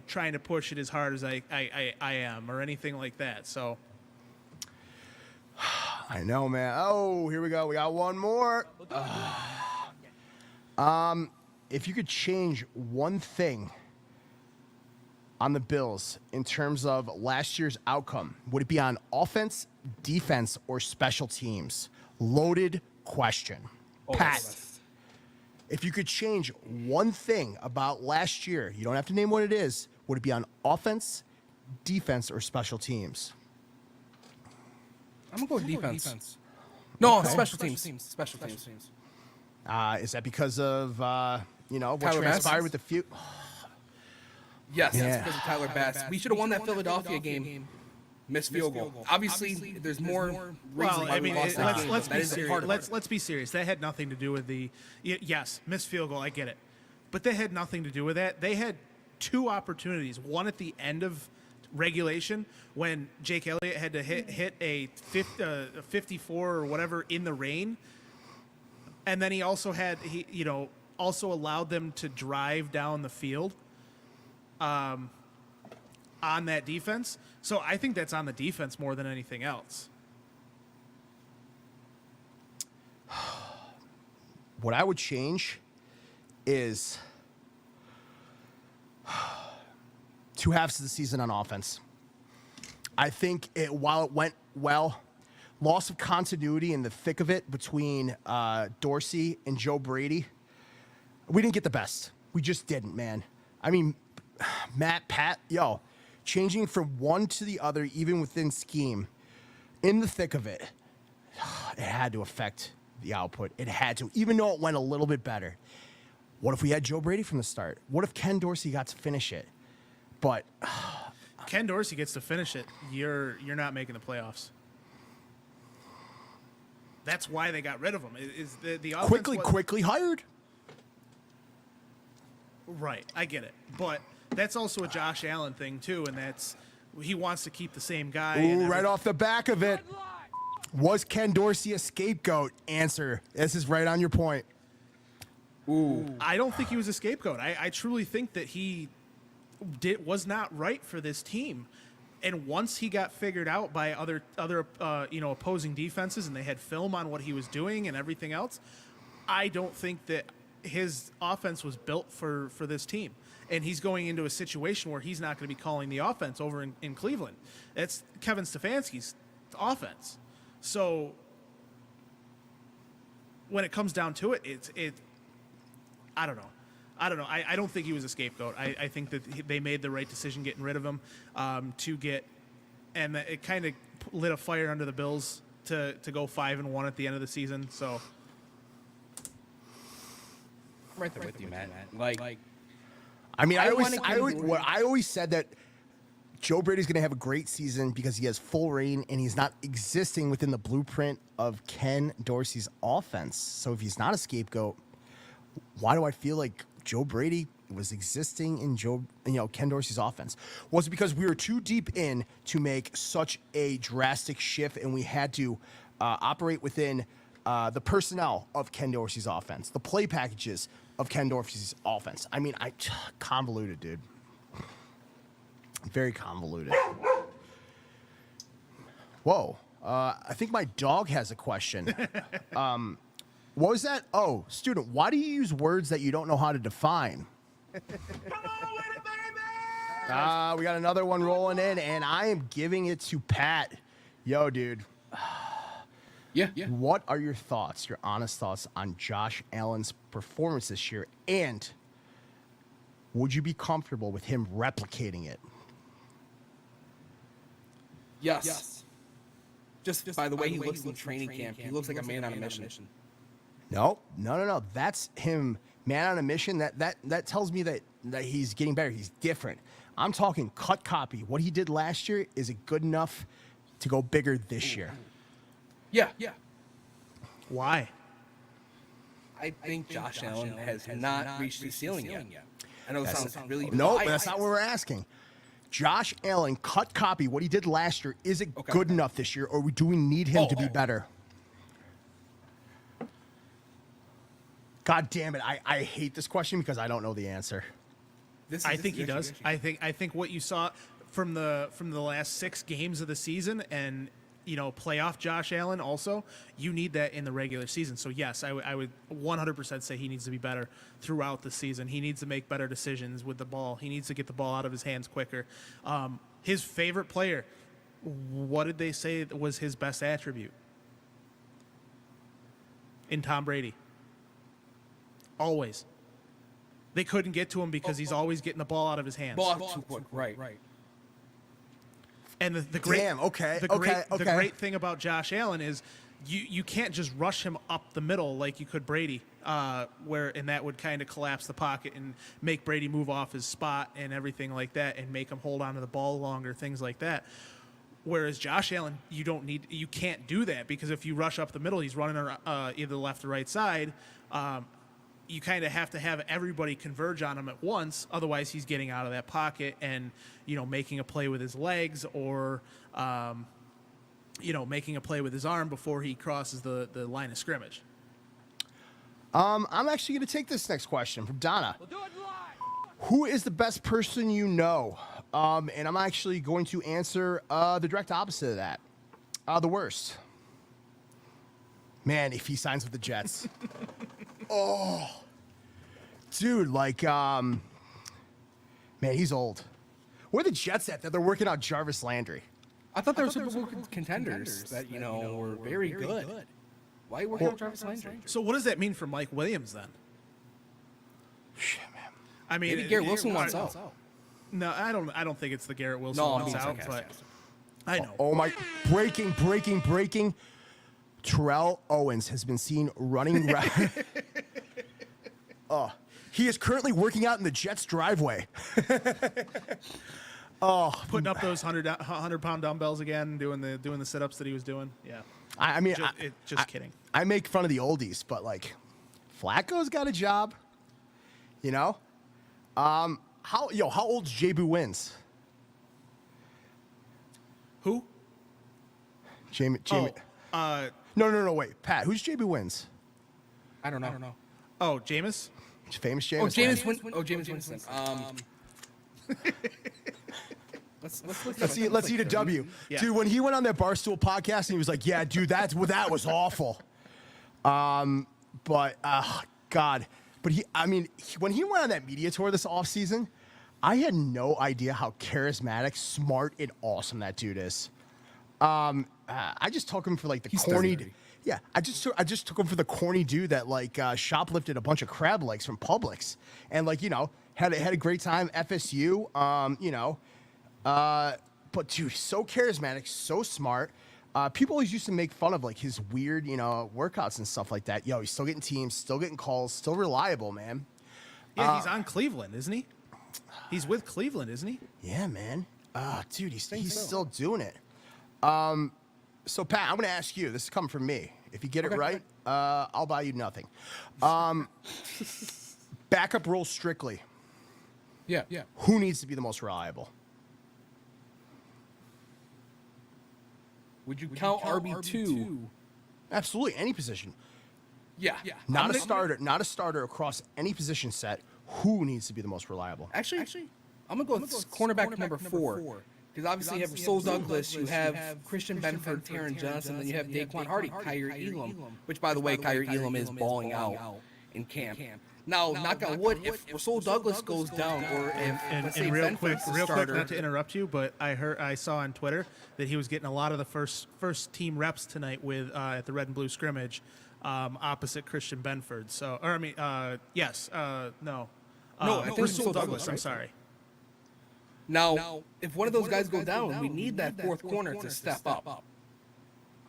trying to push it as hard as I am or anything like that. So. I know, man. Oh, here we go. We got one more. If you could change one thing on the Bills in terms of last year's outcome, would it be on offense, defense, or special teams? Loaded question. Pat. If you could change one thing about last year, you don't have to name what it is, would it be on offense, defense, or special teams? I'm going to go with defense. No, special teams. Special teams. Is that because of, what Tyler transpired Bass? with the few? Yes, Yeah. that's because of Tyler Bass. We should have won that Philadelphia game. Missed field goal. Obviously, there's more reasons Well, why I mean, we lost that game. let's That be is a serious. part of it. Let's be serious. That had nothing to do with yes, missed field goal. I get it, but that had nothing to do with that. They had two opportunities. One at the end of regulation when Jake Elliott had to hit a 54 or whatever in the rain, and then he also also allowed them to drive down the field. On that defense. So I think that's on the defense more than anything else. What I would change is 2 halves of the season on offense. I think while it went well, loss of continuity in the thick of it between Dorsey and Joe Brady, we didn't get the best. We just didn't, man. I mean, Pat, changing from one to the other, even within scheme, in the thick of it, it had to affect the output. It had to, even though it went a little bit better. What if we had Joe Brady from the start? What if Ken Dorsey got to finish it? But Ken Dorsey gets to finish it. You're not making the playoffs. That's why they got rid of him. Is the offense quickly hired? Right, I get it, but that's also a Josh Allen thing too, and that's he wants to keep the same guy. Ooh, right off the back of it. Was Ken Dorsey a scapegoat? Answer. This is right on your point. Ooh. I don't think he was a scapegoat. I truly think that he was not right for this team. And once he got figured out by other opposing defenses, and they had film on what he was doing and everything else, I don't think that his offense was built for this team. And he's going into a situation where he's not going to be calling the offense over in Cleveland. That's Kevin Stefanski's offense. So when it comes down to it, I don't know. I don't think he was a scapegoat. I think that they made the right decision getting rid of him and it kind of lit a fire under the Bills to go 5-1 at the end of the season. So I'm right there with you, Matt. Like, I mean, I wanna always said that Joe Brady's going to have a great season because he has full reign and he's not existing within the blueprint of Ken Dorsey's offense. So if he's not a scapegoat, why do I feel like Joe Brady was existing in Ken Dorsey's offense? Was it because we were too deep in to make such a drastic shift and we had to operate within the personnel of Ken Dorsey's offense, the play packages of Ken Dorsey's offense? I mean, convoluted, dude. Very convoluted. Whoa. I think my dog has a question. What was that? Oh, student, why do you use words that you don't know how to define? Come on with it, baby! We got another one rolling in, and I am giving it to Pat. Yo, dude. yeah. What are your thoughts, your honest thoughts on Josh Allen's performance this year? And would you be comfortable with him replicating it? Yes. Just by the way he looks in training camp, he looks like a man on a mission. No. That's him, man on a mission. That tells me that he's getting better. He's different. I'm talking cut copy. What he did last year, is it good enough to go bigger this year? Yeah. why? I think Josh Allen has not reached the ceiling yet. I know it sounds really... No, but that's not what we're asking. Josh Allen, cut copy, what he did last year, is it good enough this year, or do we need him to be better? God damn it, I hate this question because I don't know the answer. I think he does. I think what you saw from the last 6 games of the season and playoff Josh Allen also, you need that in the regular season. So yes, I would 100% say he needs to be better throughout the season. He needs to make better decisions with the ball. He needs to get the ball out of his hands quicker. His favorite player, what did they say was his best attribute? In Tom Brady. Always. They couldn't get to him because he's always getting the ball out of his hands. Ball too quick. Right. And the great, the great thing about Josh Allen is you can't just rush him up the middle like you could Brady, and that would kind of collapse the pocket and make Brady move off his spot and everything like that, and make him hold on to the ball longer, things like that. Whereas Josh Allen, you can't do that, because if you rush up the middle, he's running either the left or right side. You kind of have to have everybody converge on him at once. Otherwise, he's getting out of that pocket and, making a play with his legs, or, making a play with his arm before he crosses the line of scrimmage. I'm actually going to take this next question from Donna. Who is the best person you know? And I'm actually going to answer the direct opposite of that. The worst. Man, if he signs with the Jets. Oh. Dude, man, he's old. Where are the Jets at that they're working on Jarvis Landry? I thought they were Super Bowl contenders that, were very good. Why are you working on Jarvis Landry? So what does that mean for Mike Williams then? Shit, man. I mean, maybe Garrett Wilson wants out. No, I don't think it's the Garrett Wilson wants out, but I know. Oh my! Breaking! Terrell Owens has been seen running. He is currently working out in the Jets' driveway. Putting up those 100-pound dumbbells again, doing the sit-ups that he was doing. Yeah. I mean, just kidding. I make fun of the oldies, but Flacco's got a job. How old's J-Boo Wins? Who? Jamie. No, wait. Pat, who's J-Boo Wins? I don't know. Oh, Jameis? Famous Jameis. Oh, Jameis Winston. Let's eat a W. Yeah. Dude, when he went on that Barstool podcast and he was like, yeah, dude, that was awful. God. But when he went on that media tour this offseason, I had no idea how charismatic, smart, and awesome that dude is. I just took him for the corny. Yeah, I just took him for the corny dude that shoplifted a bunch of crab legs from Publix, and had a great time FSU. But dude, so charismatic, so smart. People always used to make fun of his weird workouts and stuff like that. Yo, he's still getting teams, still getting calls, still reliable, man. Yeah, he's on Cleveland, isn't he? He's with Cleveland, isn't he? Yeah, man. Dude, he's still doing it. So, Pat, I'm going to ask you. This is coming from me. If you get it right, I'll buy you nothing. Backup role strictly. Yeah. Who needs to be the most reliable? Would you count RB2? Absolutely, any position. Yeah. Not a starter across any position set. Who needs to be the most reliable? Actually, I'm going to go with cornerback number 4. Because obviously you have Rasul Douglas, you have Christian Benford, Taron Johnson, then you have Daquan Hardy, Kyrie Elam, which, by the way, Kyrie Elam is balling out in camp. Now, knock on wood, if Rasul Douglas goes down, or if, let's say, real Benford's quick, the starter, not to interrupt you, but I saw on Twitter that he was getting a lot of the first team reps tonight with at the red and blue scrimmage, opposite Christian Benford. So, I think Rasul Douglas. I'm sorry. Now, if one of those guys go down, we need that fourth corner to step up.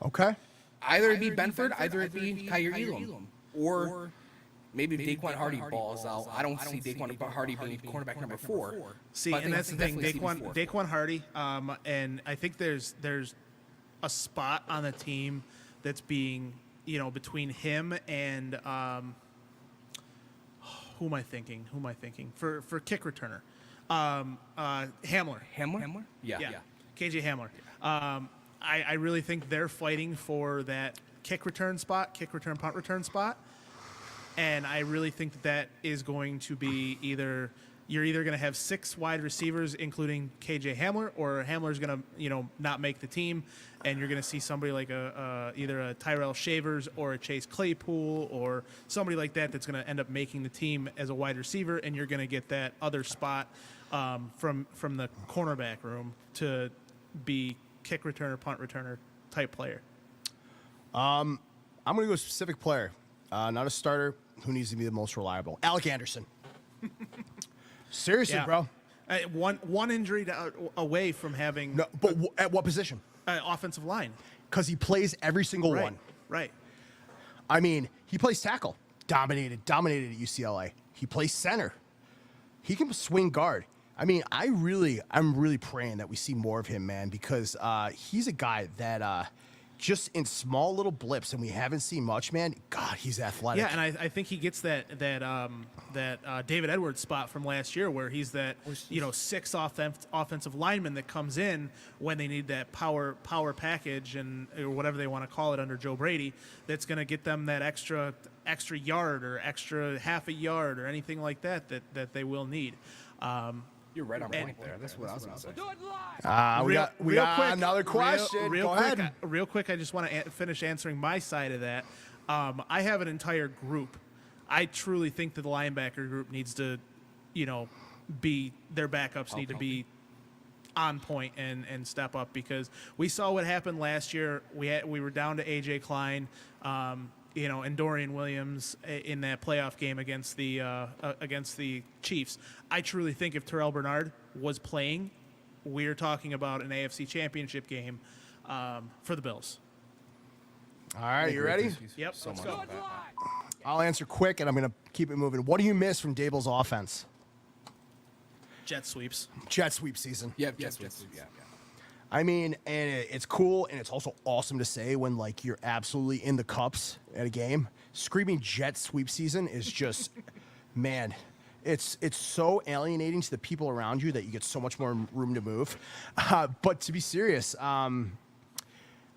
Okay. Either it be Benford, either it be Kyrie Elam, or maybe Daquan Hardy balls out. I don't see Daquan Hardy being cornerback number 4. See, and that's the thing, Daquan Hardy, and I think there's a spot on the team that's being, between him and who am I thinking for kick returner. Hamler. Yeah. KJ Hamler. I really think they're fighting for that kick return, punt return spot. And I really think that is going to be you're either going to have 6 wide receivers, including KJ Hamler, or Hamler's going to, not make the team. And you're going to see somebody like either a Tyrell Shavers or a Chase Claypool or somebody like that that's going to end up making the team as a wide receiver. And you're going to get that other spot from the cornerback room to be kick returner, punt returner type player. I'm going to go specific player. Not a starter. Who needs to be the most reliable? Alec Anderson. Seriously, Yeah. bro. One injury away from having No, but at what position? offensive line. Because he plays every single Right. one. Right. I mean, he plays tackle. Dominated at UCLA. He plays center. He can swing guard. I mean, I'm really praying that we see more of him, man, because he's a guy that just in small little blips, and we haven't seen much, man. God, he's athletic. Yeah, and I think he gets that David Edwards spot from last year, where he's that sixth offensive lineman that comes in when they need that power package or whatever they want to call it under Joe Brady. That's going to get them that extra yard or extra half a yard or anything like that they will need. You're right on point there. That's what I was going to say. We got another question. Real Go quick, ahead. real quick, I just want to finish answering my side of that. I have an entire group. I truly think that the linebacker group needs to, be their backups need to be on point and step up, because we saw what happened last year. We were down to AJ Klein, and Dorian Williams in that playoff game against the Chiefs. I truly think if Terrell Bernard was playing, we're talking about an AFC Championship game for the Bills. All right, you ready? Yep, let's go. I'll answer quick, and I'm going to keep it moving. What do you miss from Dable's offense? Jet sweeps. Jet sweep season. Yeah. I mean, and it's cool, and it's also awesome to say when, like, you're absolutely in the cups at a game. Screaming jet sweep season is just, man, it's so alienating to the people around you that you get so much more room to move. But to be serious,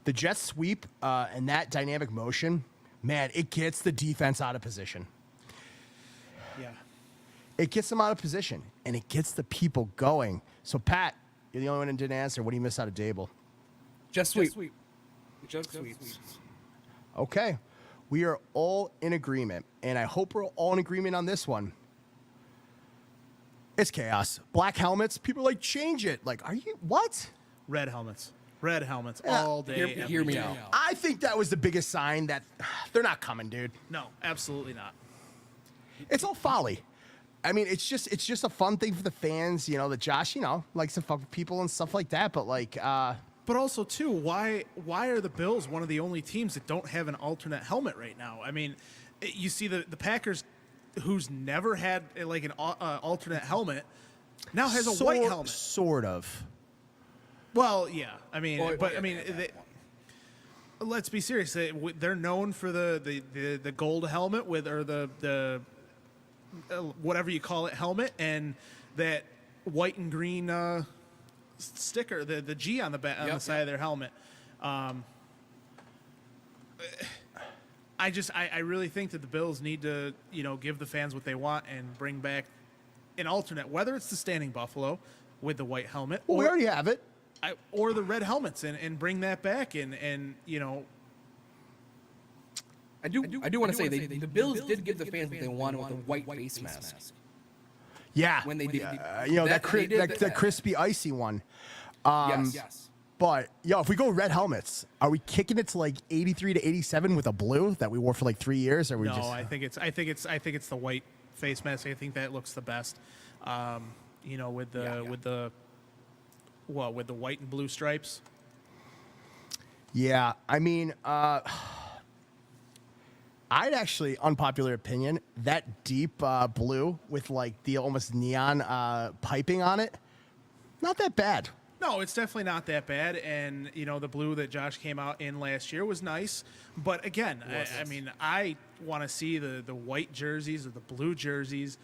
the jet sweep and that dynamic motion, man, it gets the defense out of position. Yeah. It gets them out of position, and it gets the people going. So, Pat, you're the only one that didn't answer. What do you miss out of Dable? Just sweep. Just sweep. Okay. We are all in agreement, and I hope we're all in agreement on this one. It's chaos. Black helmets, people are like, change it. Like, are you, what? Red helmets Yeah. all day. Hear me every out. day. I think that was the biggest sign that they're not coming, dude. No, absolutely not. It's all folly. I mean, it's just a fun thing for the fans, that Josh, likes to fuck with people and stuff like that. But like, But also, too, why are the Bills one of the only teams that don't have an alternate helmet right now? I mean, you see the Packers, who's never had like an alternate helmet, now has a white helmet. Sort of. Well, yeah. I mean, Yeah. let's be serious. They're known for the gold helmet or the whatever you call it helmet, and that white and green sticker, the G on the side of their helmet. I really think that the Bills need to give the fans what they want and bring back an alternate, whether it's the standing buffalo with the white helmet, Well, we already have it. or the red helmets, and bring that back and I do want to say the Bills did give the fans what they wanted with a white face mask. Yeah. When they did, that crispy, icy one. Yes. But, if we go red helmets, are we kicking it to like 83 to 87 with a blue that we wore for like 3 years? Or we no, just... I think it's the white face mask. I think that looks the best. With the white and blue stripes. Yeah, I mean, I'd actually, unpopular opinion, that deep blue with like the almost neon piping on it, not that bad. No, it's definitely not that bad. And, the blue that Josh came out in last year was nice. But again, I want to see the white jerseys or the blue jerseys,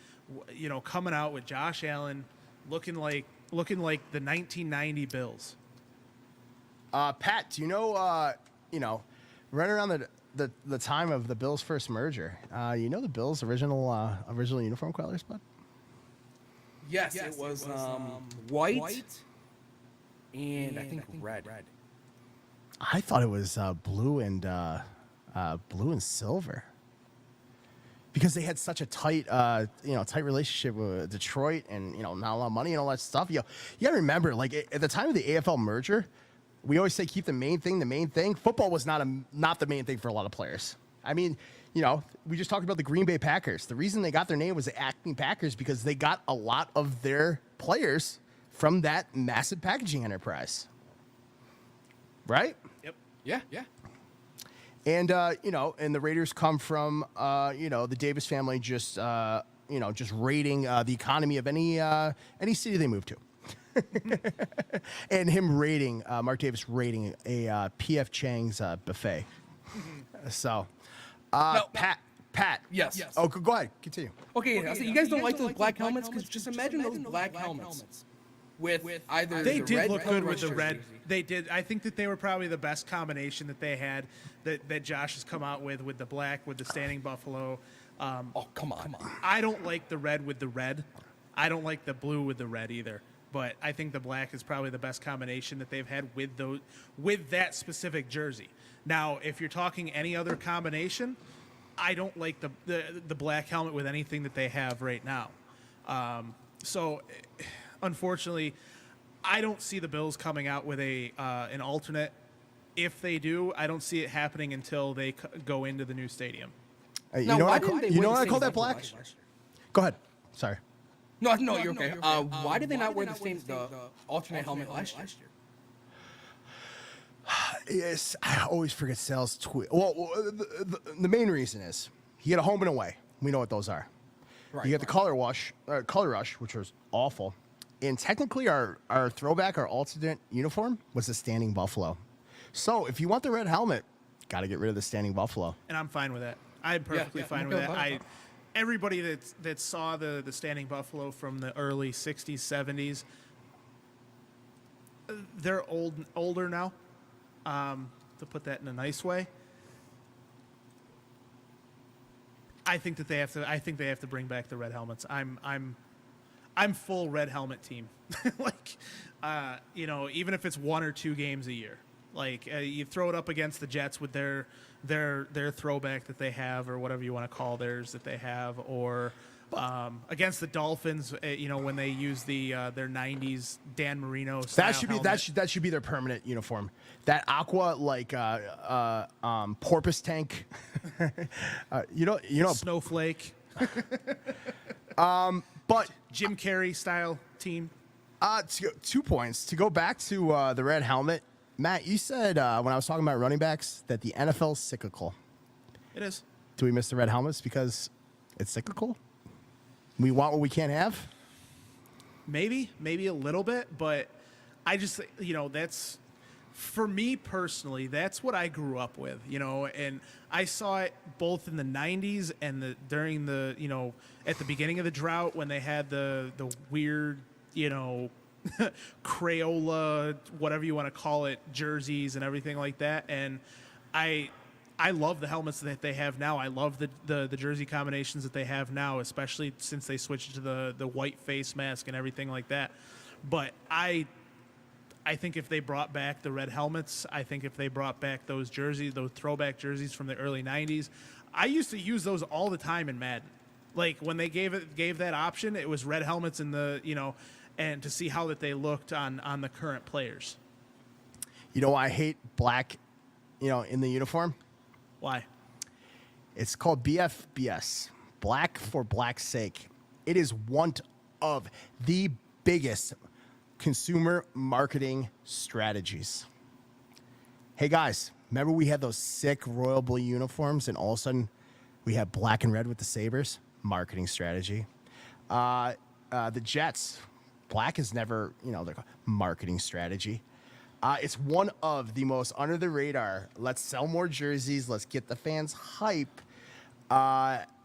coming out with Josh Allen looking like the 1990 Bills. Pat, do you know, right around the time of the Bills' first merger, the Bills' original uniform colors, bud? Yes, it was white and I think red. I thought it was blue and silver, because they had such a tight relationship with Detroit, and not a lot of money and all that stuff. You gotta remember, like at the time of the AFL merger, we always say keep the main thing the main thing. Football was not the main thing for a lot of players. I mean, we just talked about the Green Bay Packers. The reason they got their name was the Acme Packers because they got a lot of their players from that massive packaging enterprise. Right? Yep. Yeah. And, and the Raiders come from, the Davis family just raiding the economy of any city they move to. And him raiding, Mark Davis raiding a P.F. Chang's buffet. So, Pat. Yes. Oh, go ahead. Continue. Okay, so you guys don't like those black helmets? Because just imagine those black helmets with either They the did red look color good with or the red. jersey. They did. I think that they were probably the best combination that they had that Josh has come out with the black, with the standing buffalo. Oh, come on. I don't like the red with the red. I don't like the blue with the red either. But I think the black is probably the best combination that they've had with that specific jersey. Now, if you're talking any other combination, I don't like the black helmet with anything that they have right now. So, unfortunately, I don't see the Bills coming out with an alternate. If they do, I don't see it happening until they go into the new stadium. You Now, know why what didn't they you know wear what the I call same that black? buttons last year? Go ahead. Sorry. No, you're okay. Why did they not wear the alternate helmet last year? Yes, I always forget Sal's tweet. Well, the main reason is he had a home and away. We know what those are. Right. You get the color rush, which was awful. And technically, our throwback, our alternate uniform was the standing buffalo. So if you want the red helmet, got to get rid of the standing buffalo. And I'm fine with that. I'm perfectly fine with that. Everybody that saw the standing buffalo from the early 60s, 70s, they're older now, to put that in a nice way. I think that they have to bring back the red helmets. I'm full red helmet team. Even if it's 1 or 2 games a year. You throw it up against the Jets with their throwback that they have, or whatever you want to call theirs that they have, or against the Dolphins, when they use their '90s Dan Marino style helmet. That should be their permanent uniform. That aqua porpoise tank. Snowflake. But Jim Carrey style team. 2 points to go back to the red helmet. Matt, you said when I was talking about running backs that the NFL's cyclical. It is. Do we miss the red helmets because it's cyclical? We want what we can't have? Maybe a little bit, but I just, that's, for me personally, that's what I grew up with, and I saw it both in the 90s and during the, at the beginning of the drought when they had the weird, Crayola, whatever you want to call it, jerseys and everything like that. And I love the helmets that they have now. I love the jersey combinations that they have now, especially since they switched to the white face mask and everything like that. But I think if they brought back the red helmets, I think if they brought back those jerseys, those throwback jerseys from the early 90s, I used to use those all the time in Madden. When they gave that option, it was red helmets in the, and to see how that they looked on the current players. I hate black, in the uniform. Why? It's called BFBS, black for black's sake. It is one of the biggest consumer marketing strategies. Hey guys, remember we had those sick Royal Blue uniforms and all of a sudden we had black and red with the Sabres? Marketing strategy. The Jets, black is never, their marketing strategy. It's one of the most under the radar. Let's sell more jerseys. Let's get the fans hype.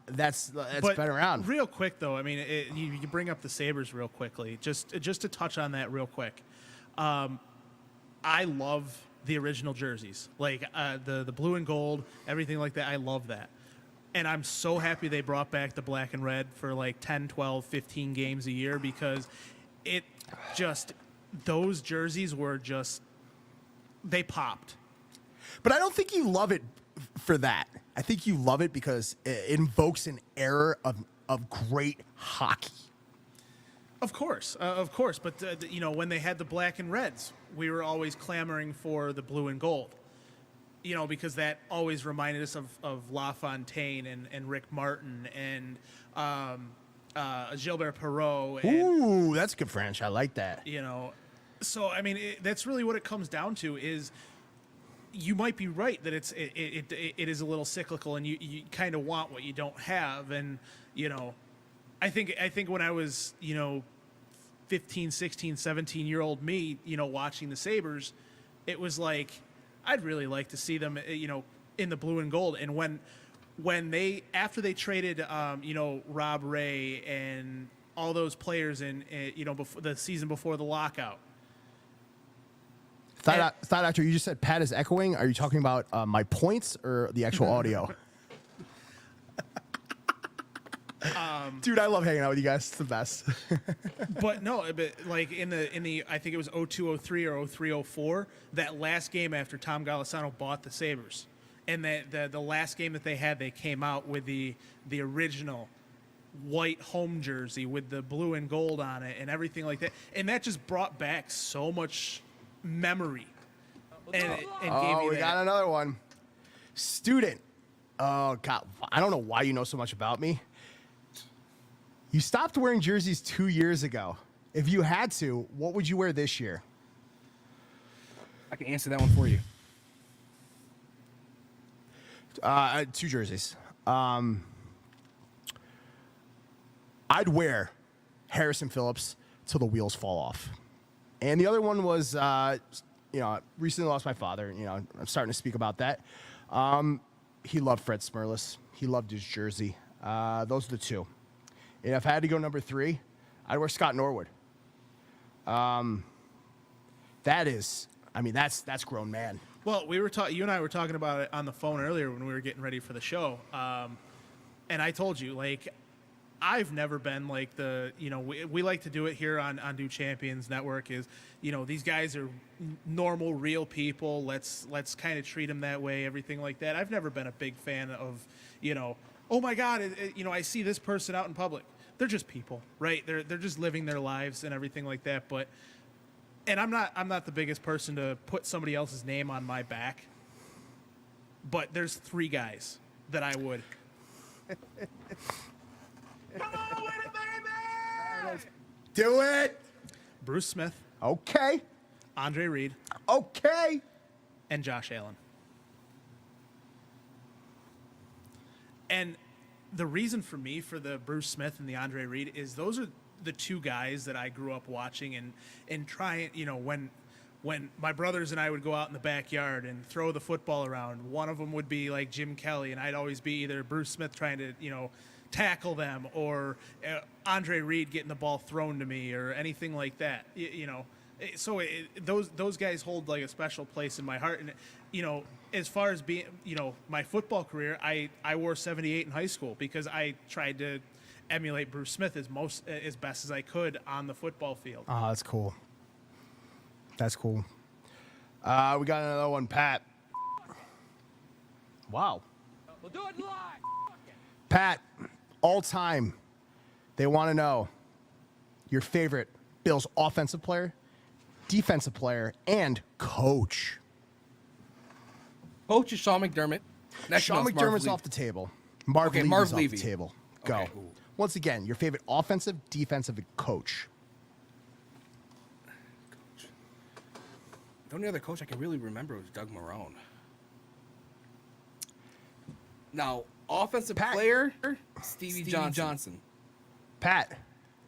That's been around. Real quick though, I mean, you bring up the Sabres real quickly. Just to touch on that real quick. I love the original jerseys, the blue and gold, everything like that. I love that. And I'm so happy they brought back the black and red for 10, 12, 15 games a year because those jerseys were they popped. But I don't think you love it for that. I think you love it because it invokes an era of great hockey. Of course. But, when they had the black and reds, we were always clamoring for the blue and gold. because that always reminded us of LaFontaine and Rick Martin and Gilbert Perreault. And, Ooh, that's a good franchise. I like that. So I mean, that's really what it comes down to. Is you might be right that it is a little cyclical, and you kind of want what you don't have. And I think when I was 15, 16, 17-year-old me, watching the Sabres, it was like I'd really like to see them, in the blue and gold. And when they after they traded Rob Ray and all those players in before the season before the lockout. Thought Actor, you just said Pat is echoing. Are you talking about my points or the actual audio? Dude, I love hanging out with you guys. It's the best. But like in the I think it was 02-03 or 03-04, that last game after Tom Golisano bought the Sabres, and the last game that they had, they came out with the original white home jersey with the blue and gold on it and everything like that, and that just brought back so much memory. And gave me we that. got another one. Student. Oh God, I don't know why you know so much about me. You stopped wearing jerseys 2 years ago. If you had to, what would you wear this year? I can answer that one for you. 2 jerseys. I'd wear Harrison Phillips till the wheels fall off. And the other one was, recently lost my father. I'm starting to speak about that. He loved Fred Smirlis. He loved his jersey. Those are the two. And if I had to go number 3, I'd wear Scott Norwood. That's grown man. Well, you and I were talking about it on the phone earlier when we were getting ready for the show. And I told you, like, I've never been like we like to do it here on Do Champions Network is, these guys are normal, real people. Let's kind of treat them that way, everything like that. I've never been a big fan of, oh my God, I see this person out in public. They're just people, right? They're just living their lives and everything like that. And I'm not the biggest person to put somebody else's name on my back. But there's 3 guys that I would. Come on with it, baby! Do it. Bruce Smith, Okay. Andre Reed, Okay. and Josh Allen. And the reason for me for the Bruce Smith and the Andre Reed is those are the 2 guys that I grew up watching and trying, when my brothers and I would go out in the backyard and throw the football around, one of them would be like Jim Kelly, and I'd always be either Bruce Smith trying to, tackle them, or Andre Reed getting the ball thrown to me, or anything like that. So those guys hold like a special place in my heart. And as far as being, my football career, I wore 78 in high school because I tried to emulate Bruce Smith as best as I could on the football field. Oh, that's cool. That's cool. We got another one, Pat. Wow. We'll do it live. Pat, all time, they want to know your favorite Bills offensive player, defensive player, and coach. Coach is Sean McDermott. Next Sean one's Marv McDermott's Levy. off the table. Marv Levy's Marv off Levy. the table. Go. Okay, cool. Once again, your favorite offensive, defensive, and coach. The only other coach I can really remember was Doug Marrone. Now, offensive Pat. player, Stevie Johnson. Pat,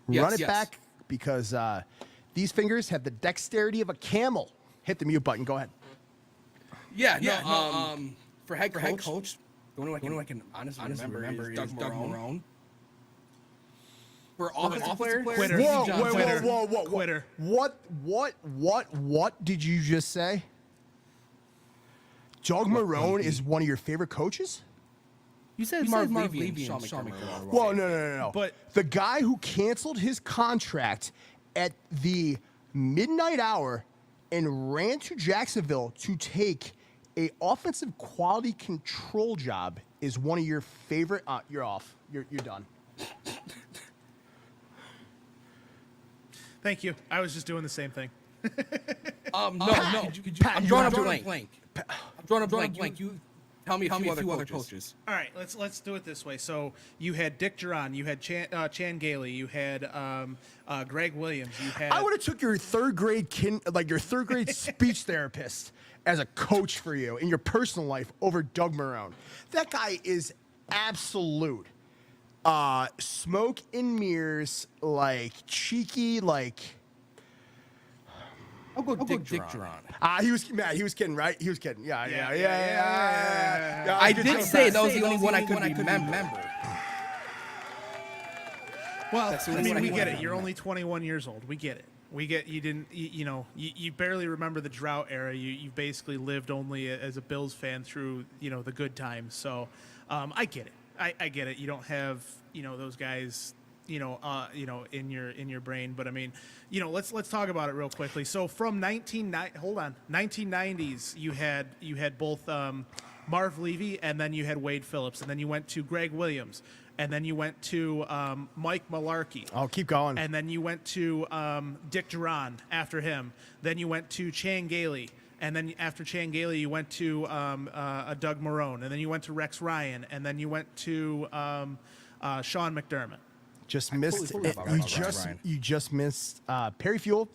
Yes, run it yes. back because these fingers have the dexterity of a camel. Hit the mute button. Go ahead. For head coach, the only one I can honestly remember is Doug Marrone. For offensive player, Quitter. Whoa, Steve Johnson. whoa. Quitter. What did you just say? Doug Marrone is one of your favorite coaches? you said Marv Levy and Sean McDermott. Well, no. But- the guy who canceled his contract at the midnight hour and ran to Jacksonville to take a offensive quality control job is one of your favorite. You're off. You're done. Thank you. I was just doing the same thing. No. Pat, I'm you drawing have a to- blank. I'm drawing a blank. You tell me a few other coaches. All right, let's do it this way. So you had Dick Duran, you had Chan Gailey, you had Greg Williams, you had. I would have took your third grade speech therapist as a coach for you in your personal life over Doug Marone. That guy is absolute smoke and mirrors, like cheeky, like. I'll go Dick Duran. He was kidding, right? He was kidding. Yeah. I did say that was the only one I could remember. Well, I mean, we get it. You're only 21 years old. We get it. We get you didn't, you barely remember the drought era. You basically lived only as a Bills fan through, the good times. So I get it. I get it. You don't have, those guys, in your brain. But I mean, let's talk about it real quickly. So from 1990s, you had both Marv Levy, and then you had Wade Phillips, and then you went to Greg Williams, and then you went to Mike Mularkey. Oh, keep going. And then you went to Dick Duran after him. Then you went to Chan Gailey. And then after Chan Gailey, you went to Doug Marone. And then you went to Rex Ryan. And then you went to Sean McDermott. You just missed Perry Fuel.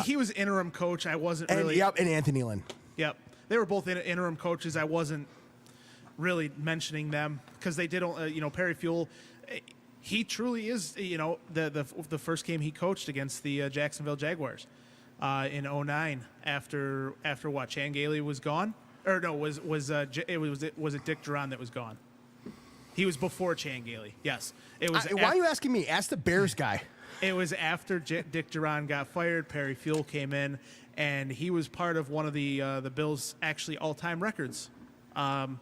He was interim coach. I wasn't really. And Anthony Lynn. Yep. They were both interim coaches. I wasn't really mentioning them because they did, Perry Fuel. He truly is, the first game he coached against the Jacksonville Jaguars in 2009 after what, Chan Gailey was gone? Or no, was it Dick Duran that was gone? He was before Chan Gailey. Yes. It was. Why are you asking me? Ask the Bears guy. It was after Dick Duran got fired. Perry Fuel came in, and he was part of one of the Bills' actually all-time records. On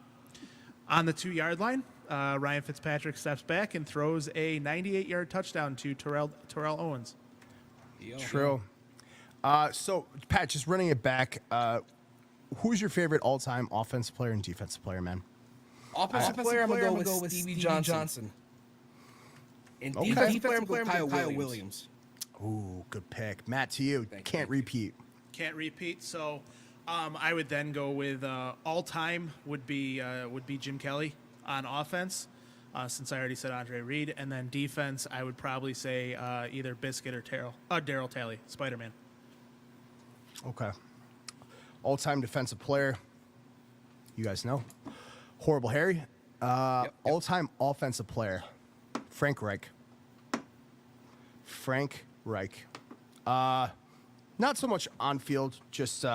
the 2-yard line, Ryan Fitzpatrick steps back and throws a 98-yard touchdown to Terrell Owens. True. So, Pat, just running it back, who's your favorite all-time offensive player and defensive player, man? Offensive player, I'm going to go with Stevie Johnson. And defensive player, I'm going to go Kyle Williams. Ooh, good pick. Matt, to you. Can't repeat. So I would then go with all-time would be Jim Kelly on offense, since I already said Andre Reed. And then defense, I would probably say either Biscuit or Darryl Talley, Spider-Man. Okay. All-time defensive player, you guys know. Horrible Harry. Yep. All-time offensive player, Frank Reich. Not so much on field, just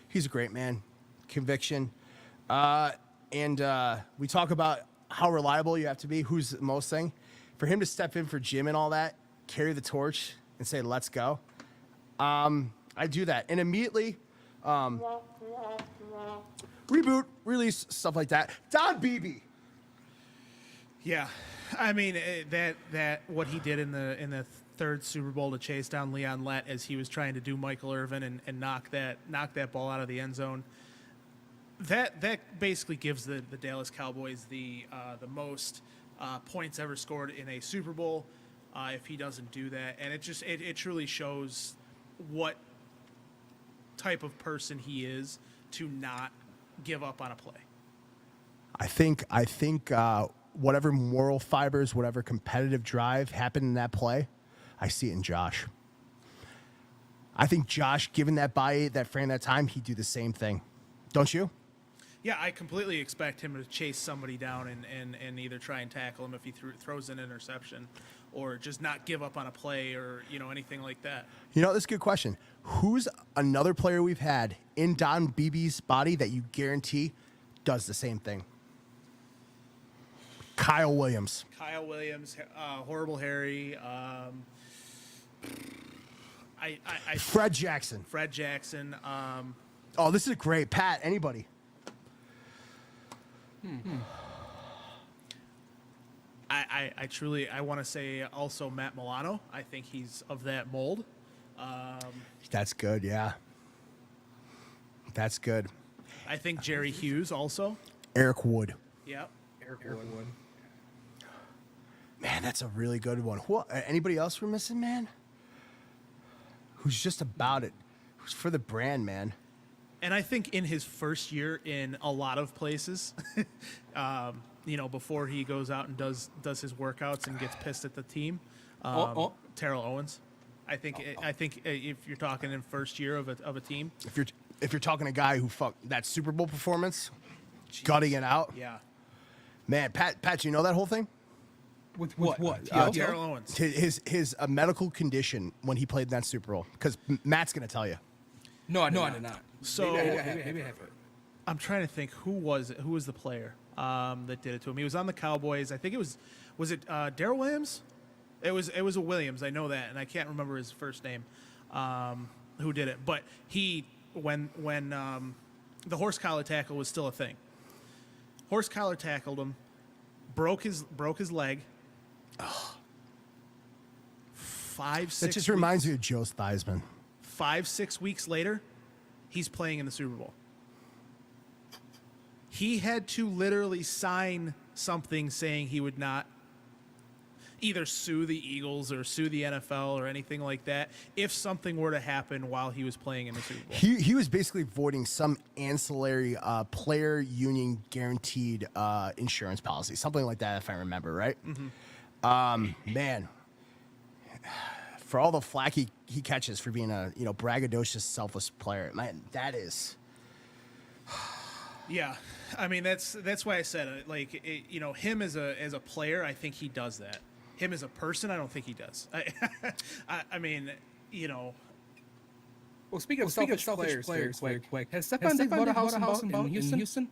he's a great man. Conviction. And we talk about how reliable you have to be, who's the most thing. For him to step in for Jim and all that, carry the torch and say, let's go. I do that. And immediately reboot, release, stuff like that. Don Beebe. Yeah, I mean that what he did in the third Super Bowl to chase down Leon Lett as he was trying to do Michael Irvin and knock that ball out of the end zone. That basically gives the Dallas Cowboys the most points ever scored in a Super Bowl. If he doesn't do that, and it truly shows what type of person he is to not give up on a play. I think whatever moral fibers, whatever competitive drive happened in that play, I see it in Josh. I think Josh, given that frame that time, he'd do the same thing. Don't you? Yeah, I completely expect him to chase somebody down and either try and tackle him if he throws an interception, or just not give up on a play or anything like that. This is a good question. Who's another player we've had in Don Beebe's body that you guarantee does the same thing? Kyle Williams, Horrible Harry. Fred Jackson. Oh, this is great. Pat, anybody? I truly want to say also Matt Milano. I think he's of that mold. That's good, yeah. That's good. I think Jerry Hughes also. Eric Wood. Yep. Eric Wood. Man, that's a really good one. Anybody else we're missing, man? Who's just about it? Who's for the brand, man? And I think in his first year in a lot of places, before he goes out and does his workouts and gets pissed at the team, Terrell Owens. I think if you're talking in first year of a team, if you're talking a guy who fucked that Super Bowl performance, gutting it out. Yeah. Man, Pat, you know that whole thing? With what? Terrell Owens. His medical condition when he played in that Super Bowl. Because Matt's gonna tell you. No, I did not. So maybe I have it. I'm trying to think who was the player that did it to him. He was on the Cowboys. I think it was Darrell Williams? It was a Williams. I know that, and I can't remember his first name. Who did it? But he when the horse collar tackle was still a thing. Horse collar tackled him, broke his leg. Oh. 5-6. That just reminds me of Joe Theismann. 5-6 weeks later, he's playing in the Super Bowl. He had to literally sign something saying he would not either sue the Eagles or sue the NFL or anything like that if something were to happen while he was playing in the Super Bowl. He was basically voiding some ancillary player union guaranteed insurance policy, something like that, if I remember right. Mm-hmm. Man, for all the flack he catches for being a braggadocious, selfless player, man, that is. Yeah, I mean that's why I said it. Him as a player, I think he does that. Him as a person, I don't think he does. I mean, Well, speaking of selfish players, quick. Has Stephon Diggs bought a house in Houston?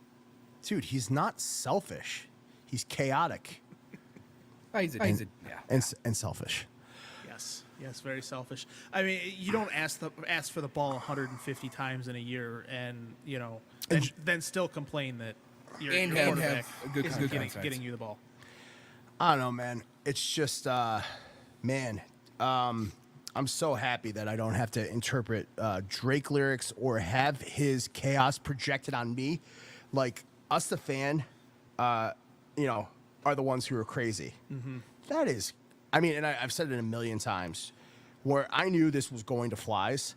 Dude, he's not selfish. He's chaotic. And selfish. Yes, very selfish. I mean, you don't ask for the ball 150 times in a year, and then still complain that your quarterback isn't getting you the ball. I don't know, man. It's just, I'm so happy that I don't have to interpret Drake lyrics or have his chaos projected on me. Like, us, the fan, are the ones who are crazy. Mm-hmm. That is, and I've said it a million times, where I knew this was going to flies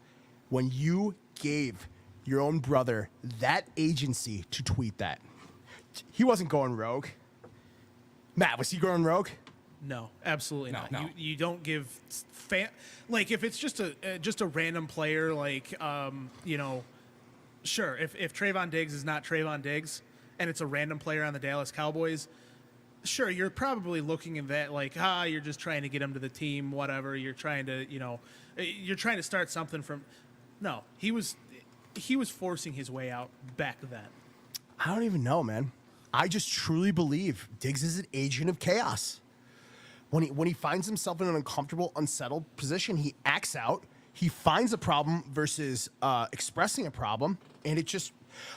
when you gave your own brother that agency to tweet that. He wasn't going rogue. Matt, was he going rogue? No, absolutely not. No. You don't give if it's just a random player sure, if Trayvon Diggs is not Trayvon Diggs and it's a random player on the Dallas Cowboys, sure, you're probably looking at that you're just trying to get him to the team, whatever. You're trying to start something from. No, he was forcing his way out back then. I don't even know, man. I just truly believe Diggs is an agent of chaos. When he finds himself in an uncomfortable, unsettled position, he acts out. He finds a problem versus expressing a problem, and it just.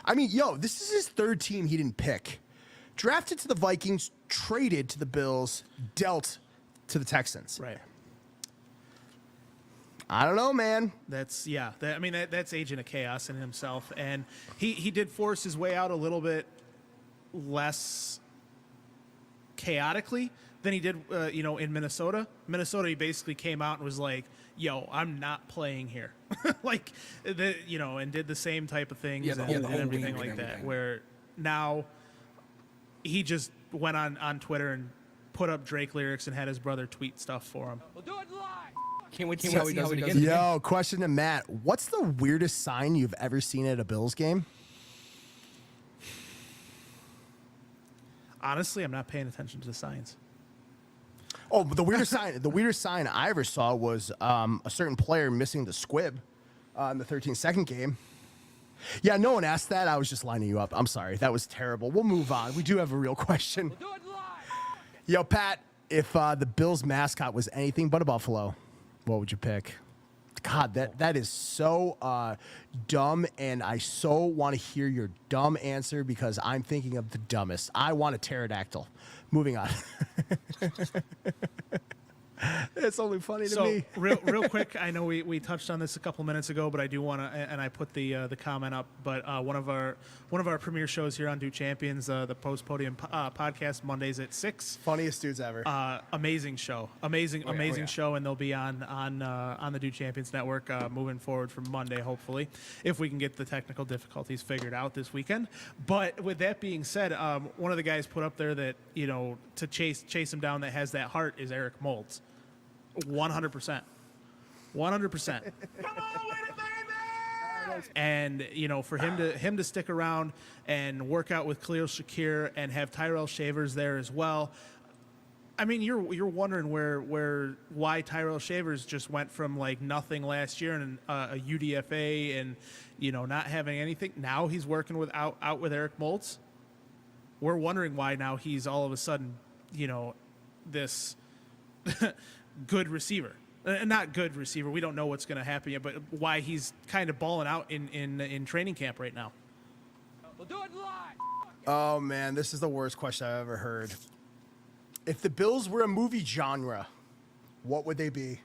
This is his third team he didn't pick. Drafted to the Vikings, traded to the Bills, dealt to the Texans. Right. I don't know, man. That's that's agent of chaos in himself, and he did force his way out a little bit less chaotically than he did, in Minnesota. Minnesota, he basically came out and was like, "Yo, I'm not playing here," and did the same type of things and everything like that. Where now he just went on Twitter and put up Drake lyrics and had his brother tweet stuff for him. We'll do it live. Can't wait to see how he does it again. Yo, question to Matt. What's the weirdest sign you've ever seen at a Bills game? Honestly, I'm not paying attention to the signs. Oh, the weirdest sign I ever saw was a certain player missing the squib in the 13-second game. Yeah, no one asked that. I was just lining you up. I'm sorry. That was terrible. We'll move on. We do have a real question. We'll do it live. Yo, Pat, if the Bills mascot was anything but a buffalo, what would you pick? God, that is so dumb, and I so want to hear your dumb answer because I'm thinking of the dumbest. I want a pterodactyl. Moving on. It's only funny to So me. real quick, I know we touched on this a couple minutes ago, but I do want to, and I put the comment up. But one of our premier shows here on Do Champions, the Post Podium podcast, Mondays at 6. Funniest dudes ever. Amazing show, amazing show, and they'll be on the Do Champions Network moving forward from Monday, hopefully, if we can get the technical difficulties figured out this weekend. But with that being said, one of the guys put up there that to chase him down that has that heart is Eric Moltz. 100%. 100%. And for him to stick around and work out with Khalil Shakir and have Tyrell Shavers there as well. I mean, you're wondering why Tyrell Shavers just went from like nothing last year and a UDFA and not having anything. Now he's working out with Eric Moltz. We're wondering why now he's all of a sudden this good receiver. Not good receiver. We don't know what's going to happen yet, but why he's kind of balling out in training camp right now. We'll do it live. Oh man, this is the worst question I've ever heard. If the Bills were a movie genre, what would they be?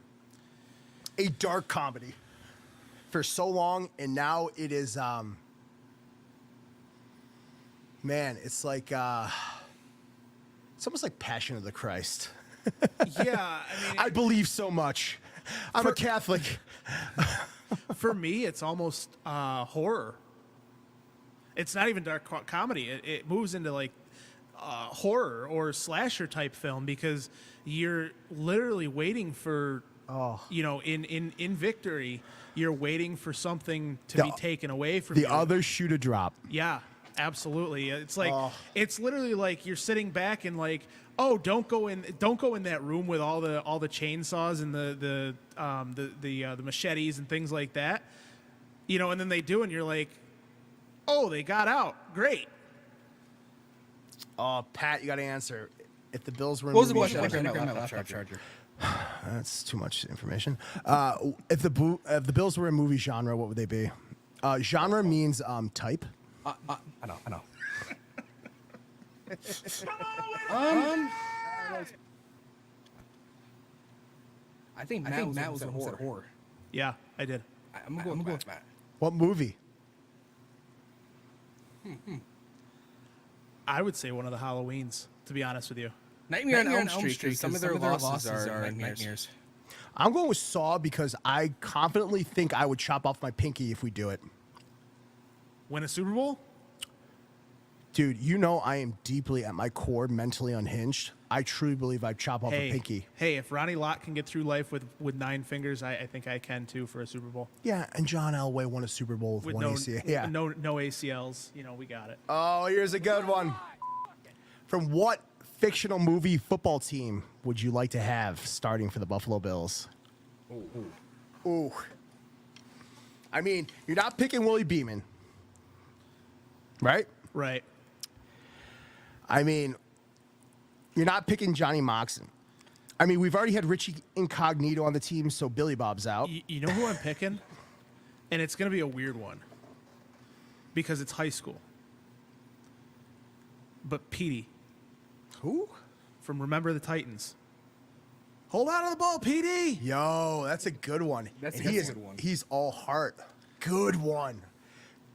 A dark comedy. For so long, and now it is man, it's like it's almost like Passion of the Christ. Yeah, I believe so much. I'm a Catholic. For me, it's almost horror. It's not even dark comedy. It moves into like horror or slasher type film because you're literally waiting for, in victory, you're waiting for something to be taken away from you. The other shoe to drop. Yeah, absolutely. It's like it's literally like you're sitting back and like, oh, don't go in that room with all the chainsaws and the machetes and things like that. And then they do, and you're like, oh, they got out. Great. Oh, Pat, you got to answer. If the Bills were in What was the movie question? genre- I grabbed my laptop charger. That's too much information. If the Bills were a movie genre, what would they be? Genre means type. I know. I think Matt was going to say horror. Yeah, I did. I'm going to go with Matt. What movie? I would say one of the Halloweens, to be honest with you. Nightmare on Elm Street, because some of their losses are nightmares. I'm going with Saw because I confidently think I would chop off my pinky if we do it. Win a Super Bowl? Dude, I am deeply at my core mentally unhinged. I truly believe I'd chop off a pinky. Hey, if Ronnie Lott can get through life with 9 fingers, I think I can too for a Super Bowl. Yeah, and John Elway won a Super Bowl with one ACL. Yeah. No ACLs. We got it. Oh, here's a good one. From what fictional movie football team would you like to have starting for the Buffalo Bills? Ooh. I mean, you're not picking Willie Beeman, right? Right. I mean, you're not picking Johnny Moxon. I mean, we've already had Richie Incognito on the team, so Billy Bob's out. You know who I'm picking? And it's going to be a weird one because it's high school. But Petey. Who? From Remember the Titans. Hold on to the ball, Petey. Yo, that's a good one. That's a good one. He's all heart. Good one.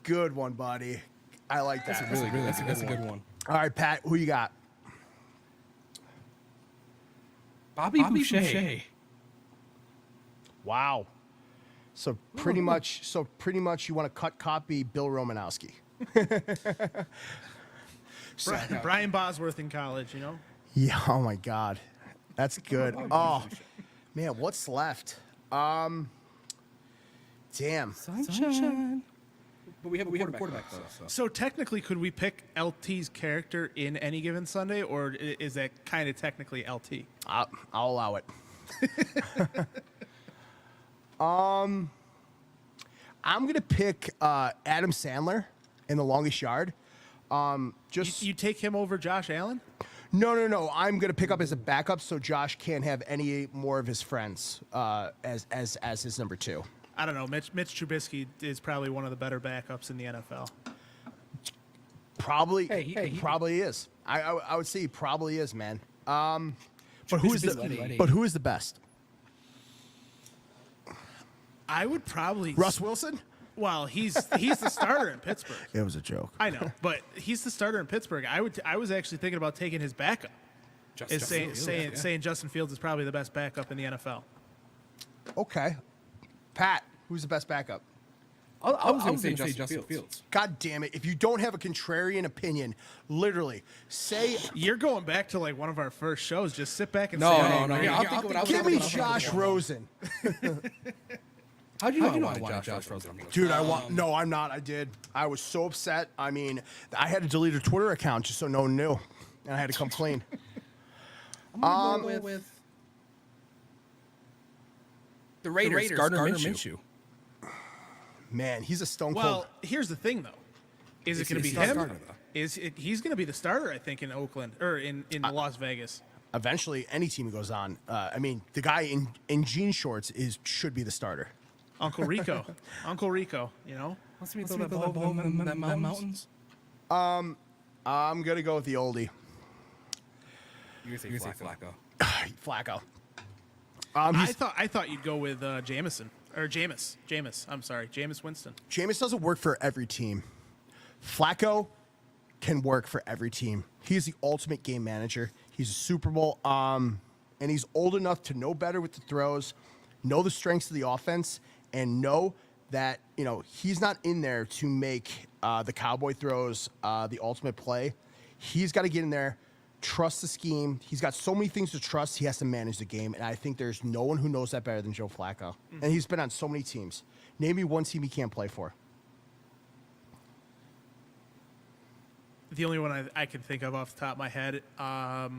Good one, buddy. I like that. That's a good one. All right, Pat, who you got? Bobby Boucher. Wow. So pretty much you want to copy Bill Romanowski. Brian Bosworth in college, Yeah, oh my God. That's good. Oh, man, what's left? Damn. Sunshine. But we have a quarterback though. So technically, could we pick LT's character in any given Sunday, or is that kind of technically LT? I'll allow it. I'm gonna pick Adam Sandler in The Longest Yard. Just you take him over Josh Allen? No. I'm gonna pick up as a backup so Josh can't have any more of his friends as his number 2. I don't know. Mitch Trubisky is probably one of the better backups in the NFL. Probably, he probably is. I would say he probably is, man. But who is the best? I would probably Russ Wilson? Well, he's the starter in Pittsburgh. It was a joke. I know, but he's the starter in Pittsburgh. I was actually thinking about taking his backup. Saying Justin Fields is probably the best backup in the NFL. Okay. Pat, who's the best backup? I was going to say Justin Fields. God damn it. If you don't have a contrarian opinion, literally, say... You're going back to like one of our first shows. Just sit back and No. say, I'll think of what I was Give me talking about. Josh Rosen. How'd you know I wanted Josh Rosen? Dude, No, I'm not. I did. I was so upset. I mean, I had to delete a Twitter account just so no one knew. And I had to come clean. I'm going with the Raiders, Gardner Minshew. Man, he's a stone cold. Well, here's the thing, though. Is it going to be him? He's going to be the starter, I think, in Oakland or in Las Vegas. Eventually, any team he goes on. I mean, the guy in jean shorts should be the starter. Uncle Rico. Uncle Rico, you know? Wants me to throw that ball in the mountains? I'm going to go with the oldie. You're going to say Flacco. Flacco. I thought you'd go with Jameis. I'm sorry, Jameis Winston. Jameis doesn't work for every team. Flacco can work for every team. He's the ultimate game manager. He's a Super Bowl, and he's old enough to know better with the throws, know the strengths of the offense, and know that he's not in there to make the cowboy throws the ultimate play. He's got to get in there, trust the scheme. He's got so many things to trust. He has to manage the game, and I think there's no one who knows that better than Joe Flacco. Mm-hmm. And he's been on so many teams. Name me one team he can't play for. The only one I can think of off the top of my head, I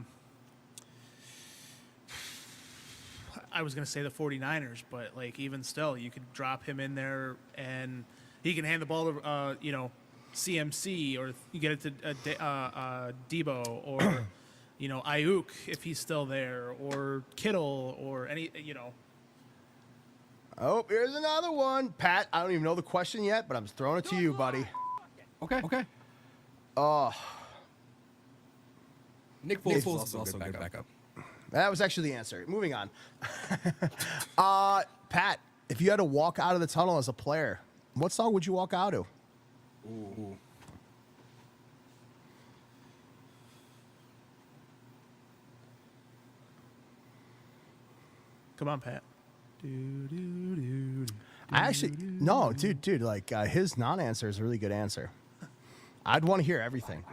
was going to say the 49ers, but like even still, you could drop him in there and he can hand the ball to, CMC, or you get it to Debo, or, Ayuk if he's still there, or Kittle, or any. Oh, here's another one. Pat, I don't even know the question yet, but I'm throwing it to you, buddy. Okay. Nick Foles is also a good backup. That was actually the answer. Moving on. Pat, if you had to walk out of the tunnel as a player, what song would you walk out to? Ooh. Come on, Pat. Dude, like his non-answer is a really good answer. I'd want to hear everything.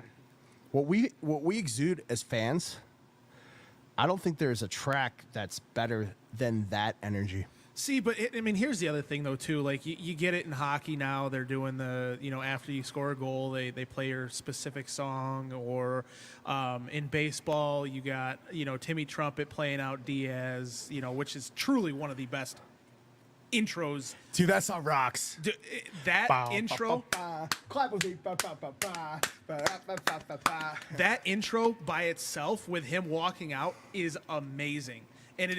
What we exude as fans, I don't think there's a track that's better than that energy. See, but here's the other thing though too. Like you get it in hockey now. They're doing the after you score a goal, they play your specific song. Or in baseball, you got Timmy Trumpet playing out Diaz. Which is truly one of the best intros. Dude, that song rocks. That intro. That intro by itself with him walking out is amazing, and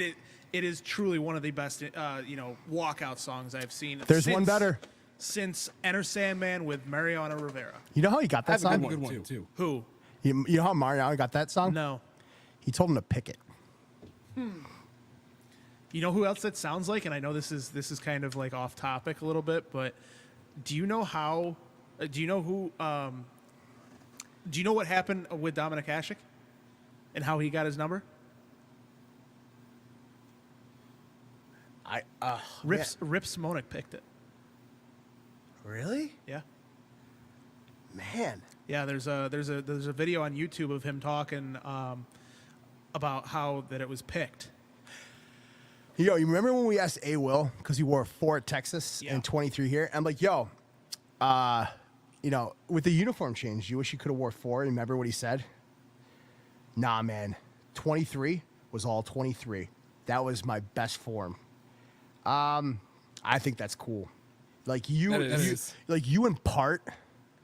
it is truly one of the best, walkout songs I've seen. There's one better. Since Enter Sandman with Mariano Rivera. You know how he got that song? That's a good one, too. Who? You know how Mariano got that song? No. He told him to pick it. You know who else that sounds like? And I know this is kind of like off topic a little bit, but do you know how? Do you know who? Do you know what happened with Dominic Hasek and how he got his number? Rip Simonik picked it. Really? Yeah. Man. Yeah, there's a video on YouTube of him talking about how that it was picked. You remember when we asked A. Will, because he wore 4 at Texas and 23 here? I'm like, with the uniform change, you wish you could have wore 4. Remember what he said? Nah, man. 23 was all 23. That was my best form. I think that's cool. Like you impart.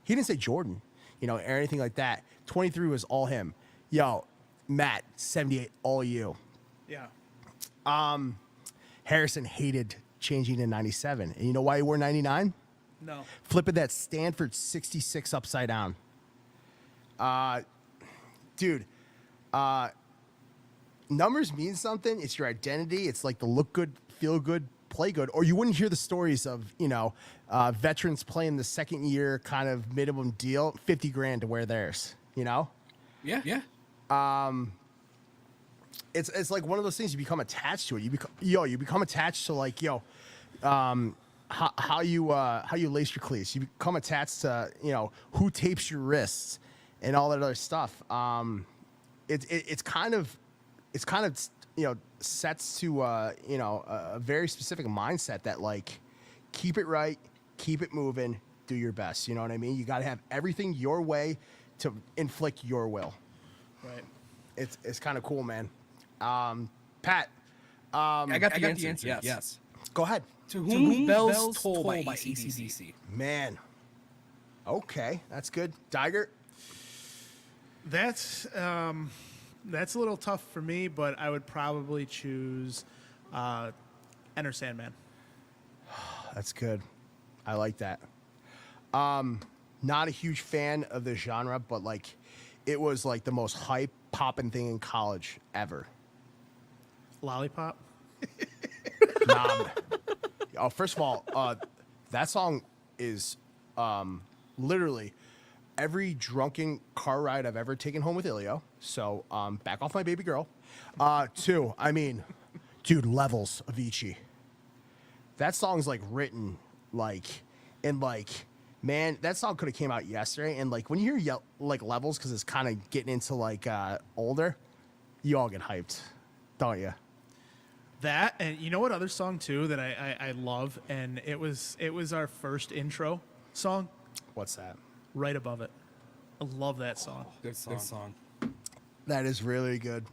He didn't say Jordan, or anything like that. 23 was all him. Yo, Matt, 78, all you. Yeah. Harrison hated changing to 97. And you know why he wore 99? No. Flipping that Stanford 66 upside down. numbers mean something. It's your identity. It's like the look good, feel good, play good. Or you wouldn't hear the stories of, veterans playing the second year kind of minimum deal, $50,000 to wear theirs, Yeah. It's like one of those things you become attached to it. You become attached to like, how you lace your cleats. You become attached to, who tapes your wrists and all that other stuff. It's kind of sets to a very specific mindset that like keep it right, keep it moving, do your best. You know what I mean? You got to have everything your way to inflict your will. Right. It's kind of cool, man. Pat, I got the answer. Yes. Go ahead. To whom bells toll by AC/DC. Man. Okay, that's good. Diegert? That's a little tough for me, but I would probably choose Enter Sandman. That's good. I like that. Not a huge fan of the genre, but like it was like the most hype popping thing in college ever. Lollipop? Nah. Oh, first of all, that song is literally every drunken car ride I've ever taken home with Ilio. So back off my baby girl. Two, I mean, dude, Levels of Avicii. That song's like written like in like, man, that song could have came out yesterday. And like when you hear like Levels, because it's kind of getting into like older, you all get hyped, don't you? That, and you know what other song too that I love, and it was our first intro song. What's that? Right Above It. I love that song. Good song. That is really good.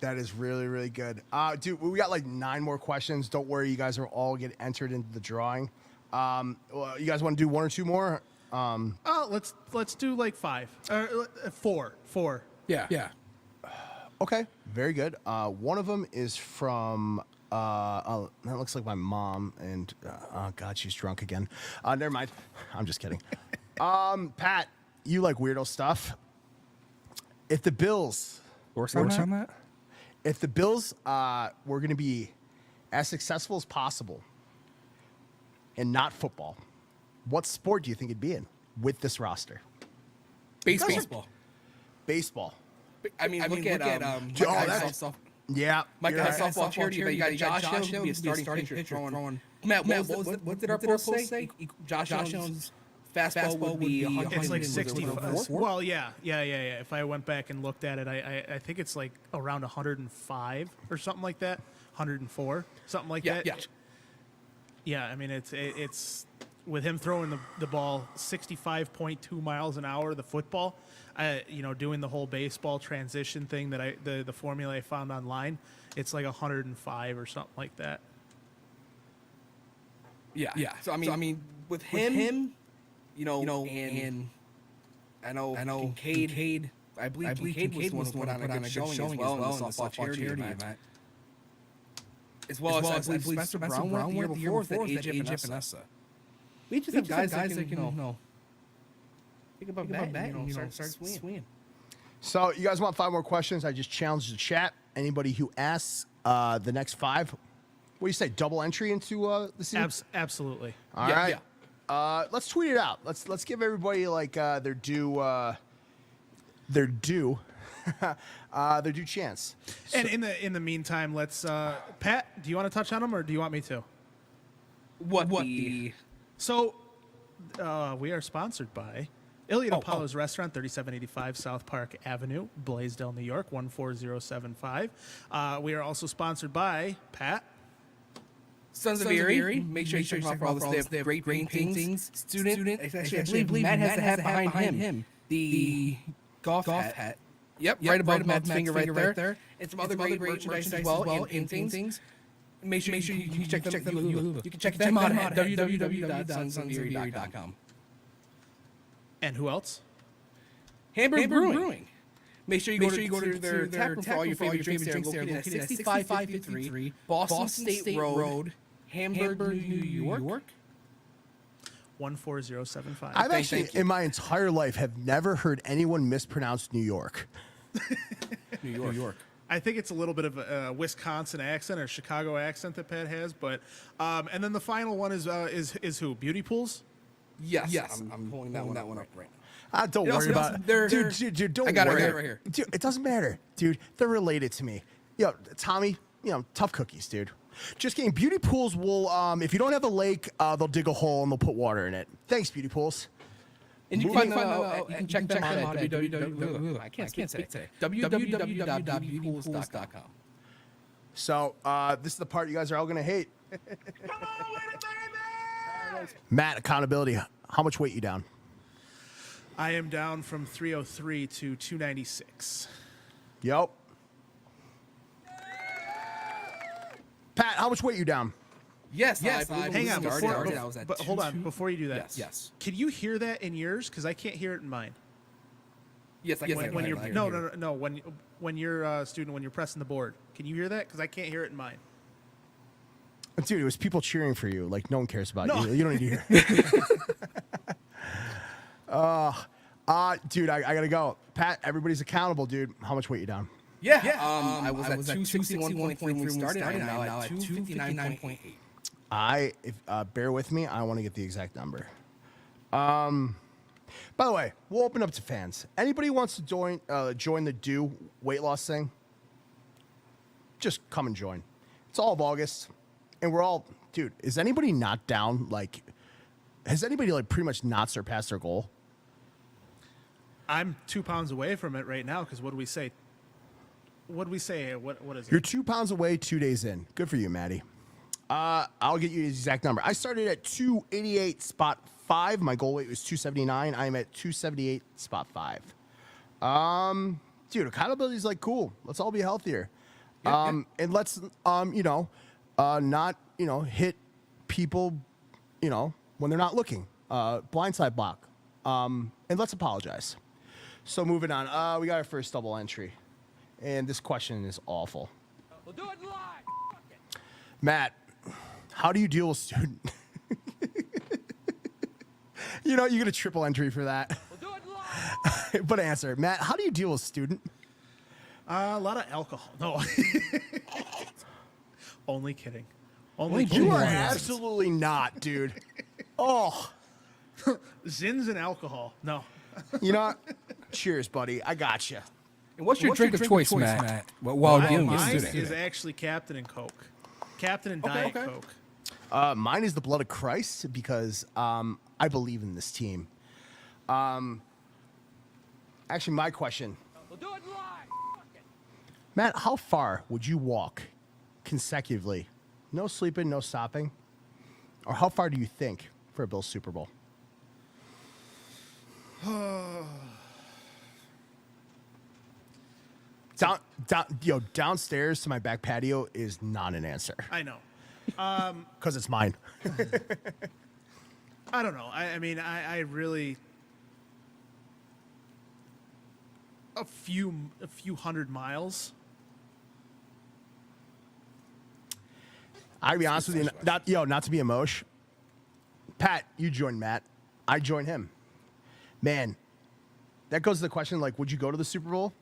That is really, really good. Dude, we got like 9 more questions. Don't worry, you guys are all get entered into the drawing. Well, you guys want to do 1 or 2 more? Let's do like 5 or 4. Yeah. Okay, very good. One of them is from that looks like my mom, and oh god, she's drunk again. Never mind. I'm just kidding. Pat, you like weirdo stuff. If the Bills Works on that? If the Bills were going to be as successful as possible and not football, what sport do you think it'd be in with this roster? Baseball. Baseball. I mean, look at Yeah. Mike you're has right. softball charity. You got Josh Allen, who be a starting pitcher throwing. Matt, what did our poll say? Josh Allen's fastball would be It's like 65. 65. Well, yeah. If I went back and looked at it, I think it's like around 105 or something like that. 104, something like that. Yeah. Yeah, I mean, it's with him throwing the ball 65.2 miles an hour, the football, doing the whole baseball transition thing that the formula I found online, it's like 105 or something like that. Yeah. So I mean, with him, and I know Kincaid. I believe Kincaid was the one on a good showing as well in the softball charity event. As well as I believe Spencer Brown went the year before with AJ Epinesa. We just have guys that can, think about that and start swinging. So you guys want 5 more questions? I just challenged the chat. Anybody who asks the next 5, what do you say? Double entry into the season? Absolutely. All right. Yeah. Let's tweet it out. Let's give everybody like their due chance. And in the meantime, let's Pat, do you want to touch on them or do you want me to? What? So we are sponsored by Iliad Apollo's Restaurant, 3785 South Park Avenue, Blaisdell, New York, 14075. We are also sponsored by Pat. Sons of Erie. Make sure you check them out for all this. They have great paintings. Student. Actually, I believe Matt has the hat behind him. The golf hat. Yep, right above Matt's finger right there. And some other great merchandise as well, and paintings. Make sure you check them out. You can check them out at www.sonsoferie.com. And who else? Hamburg Brewing. Make sure you go to their tap room for all your favorite drinks. They're located at 6553 Boston State Road, Hamburg, New York. 14075. I've actually, in my entire life, have never heard anyone mispronounce New York. New York. I think it's a little bit of a Wisconsin accent or Chicago accent that Pat has, but and then the final one is who? Beauty pools? Yes. I'm pulling that one up right now. Don't worry about it. Dude, don't I got it worry. right here. Dude, it doesn't matter. Dude, they're related to me. Yo, Tommy, tough cookies, dude. Just kidding. Beauty pools will, if you don't have a lake, they'll dig a hole and they'll put water in it. Thanks, beauty pools. And you can check them out at www.beautypools.com. So, this is the part you guys are all going to hate. Come on with it, baby! Matt, accountability. How much weight you down? I am down from 303 to 296. Yep. Pat, how much weight you down? Yes. Hang on, hold on. 2. Before you do that, Yes. Can you hear that in yours? Because I can't hear it in mine. Yes, I can. When you're no. When you're a student, when you're pressing the board, can you hear that? Because I can't hear it in mine. Dude, it was people cheering for you. Like, no one cares about you. You don't need to hear. Dude, I gotta go. Pat, everybody's accountable, dude. How much weight you down? Yeah. I was at 261.3 when we started. I'm now at 259.8. Bear with me. I want to get the exact number. By the way, we'll open up to fans. Anybody wants to join the do weight loss thing? Just come and join. It's all of August, and we're all, dude. Is anybody not down? Like, has anybody like pretty much not surpassed their goal? I'm 2 pounds away from it right now. Because what do we say? What is it? You're 2 pounds away, 2 days in. Good for you, Maddie. I'll get you the exact number. I started at 288.5. My goal weight was 279. I'm at 278.5. Dude, accountability is like cool. Let's all be healthier. And let's not hit people, when they're not looking. Blindside block. And let's apologize. So moving on. We got our first double entry. And this question is awful. We'll do it live. Matt, how do you deal with student? You get a triple entry for that. We'll do it live. But answer, Matt, how do you deal with student? A lot of alcohol. No. Only kidding. You are absolutely not, dude. Oh. Zins and alcohol. No. You know what? Cheers, buddy. I got you. And what's your drink of choice, Matt? While dealing with Mine students. is actually Captain and Coke. Captain and Diet Coke. Mine is the blood of Christ because I believe in this team. Actually, my question. We'll do it live. Matt, how far would you walk consecutively? No sleeping, no stopping? Or how far do you think for a Bills Super Bowl? Downstairs to my back patio is not an answer. I know. Because it's mine. I don't know. I mean, I really a few hundred miles. I'll be honest with you, not to be emotional. Pat, you join Matt. I join him. Man, that goes to the question, like, would you go to the Super Bowl?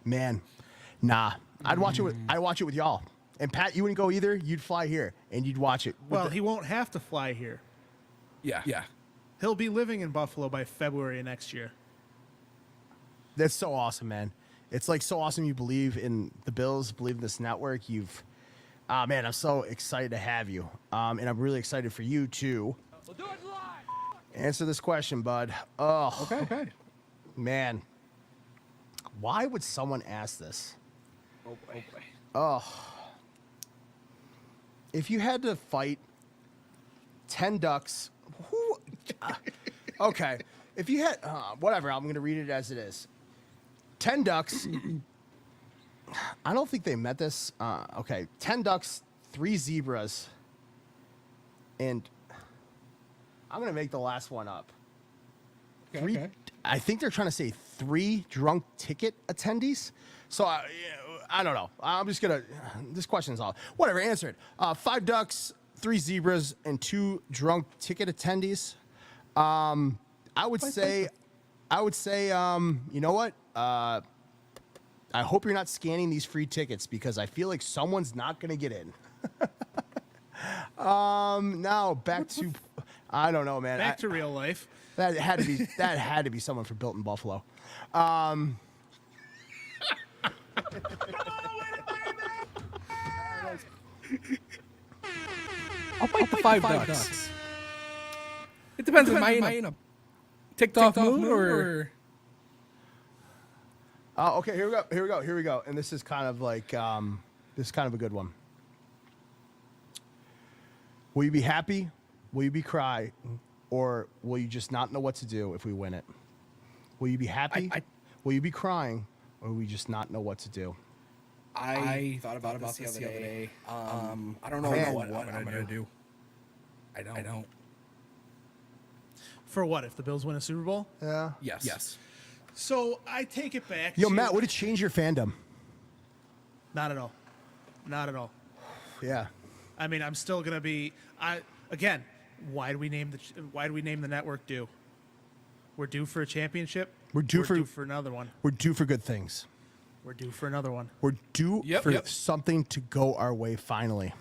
Man, nah. I'd watch it with y'all. And Pat, you wouldn't go either. You'd fly here and you'd watch it. Well, he won't have to fly here. Yeah. He'll be living in Buffalo by February next year. That's so awesome, man. It's like so awesome you believe in the Bills, believe in this network. Man, I'm so excited to have you. And I'm really excited for you to We'll do it live. answer this question, bud. Oh, Okay. man. Why would someone ask this? Oh boy. If you had to fight 10 ducks, okay. If you had, whatever, I'm going to read it as it is. 10 ducks. I don't think they met this. Okay. 10 ducks, 3 zebras, and I'm going to make the last one up. Okay. I think they're trying to say 3 drunk ticket attendees. So I don't know. I'm just going to, this question is all, whatever, answer it. 5 ducks, 3 zebras, and 2 drunk ticket attendees. I would say, you know what? I hope you're not scanning these free tickets because I feel like someone's not going to get in. Now back to, I don't know, man. Back to real life. That had to be someone from Built in Buffalo. I'll bite the five ducks. It depends. Am I in a ticked off mood or? Okay, here we go. And this is kind of like, this is kind of a good one. Will you be happy? Will you be cry? Or will you just not know what to do if we win it? Will you be happy? Will you be crying? Or will you just not know what to do? I thought about this the other day. I don't know what I'm going to do. I don't. For what? If the Bills win a Super Bowl? Yeah. Yes. So I take it back. Yo, to, Matt, would it change your fandom? Not at all. Not at all. Yeah. I mean, I'm still gonna be. Again, why do we name the network Due? We're due for a championship. We're due for another one. We're due for good things. We're due for another one. We're due for Yep. something to go our way finally.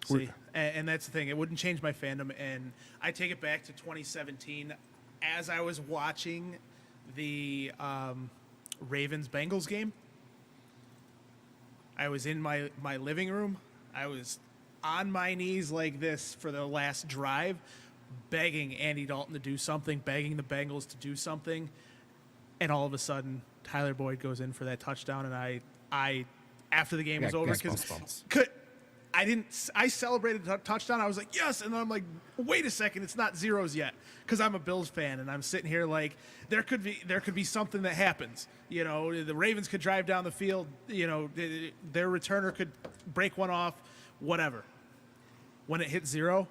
See, and that's the thing. It wouldn't change my fandom. And I take it back to 2017, as I was watching the Ravens-Bengals game. I was in my living room. I was on my knees like this for the last drive, begging Andy Dalton to do something, begging the Bengals to do something. And all of a sudden, Tyler Boyd goes in for that touchdown. And I after the game was over, because I celebrated the touchdown. I was like, yes. And then I'm like, wait a second, it's not zeros yet. Because I'm a Bills fan, and I'm sitting here like, there could be something that happens. You know, the Ravens could drive down the field. You know, their returner could break one off, whatever. When it hit zero,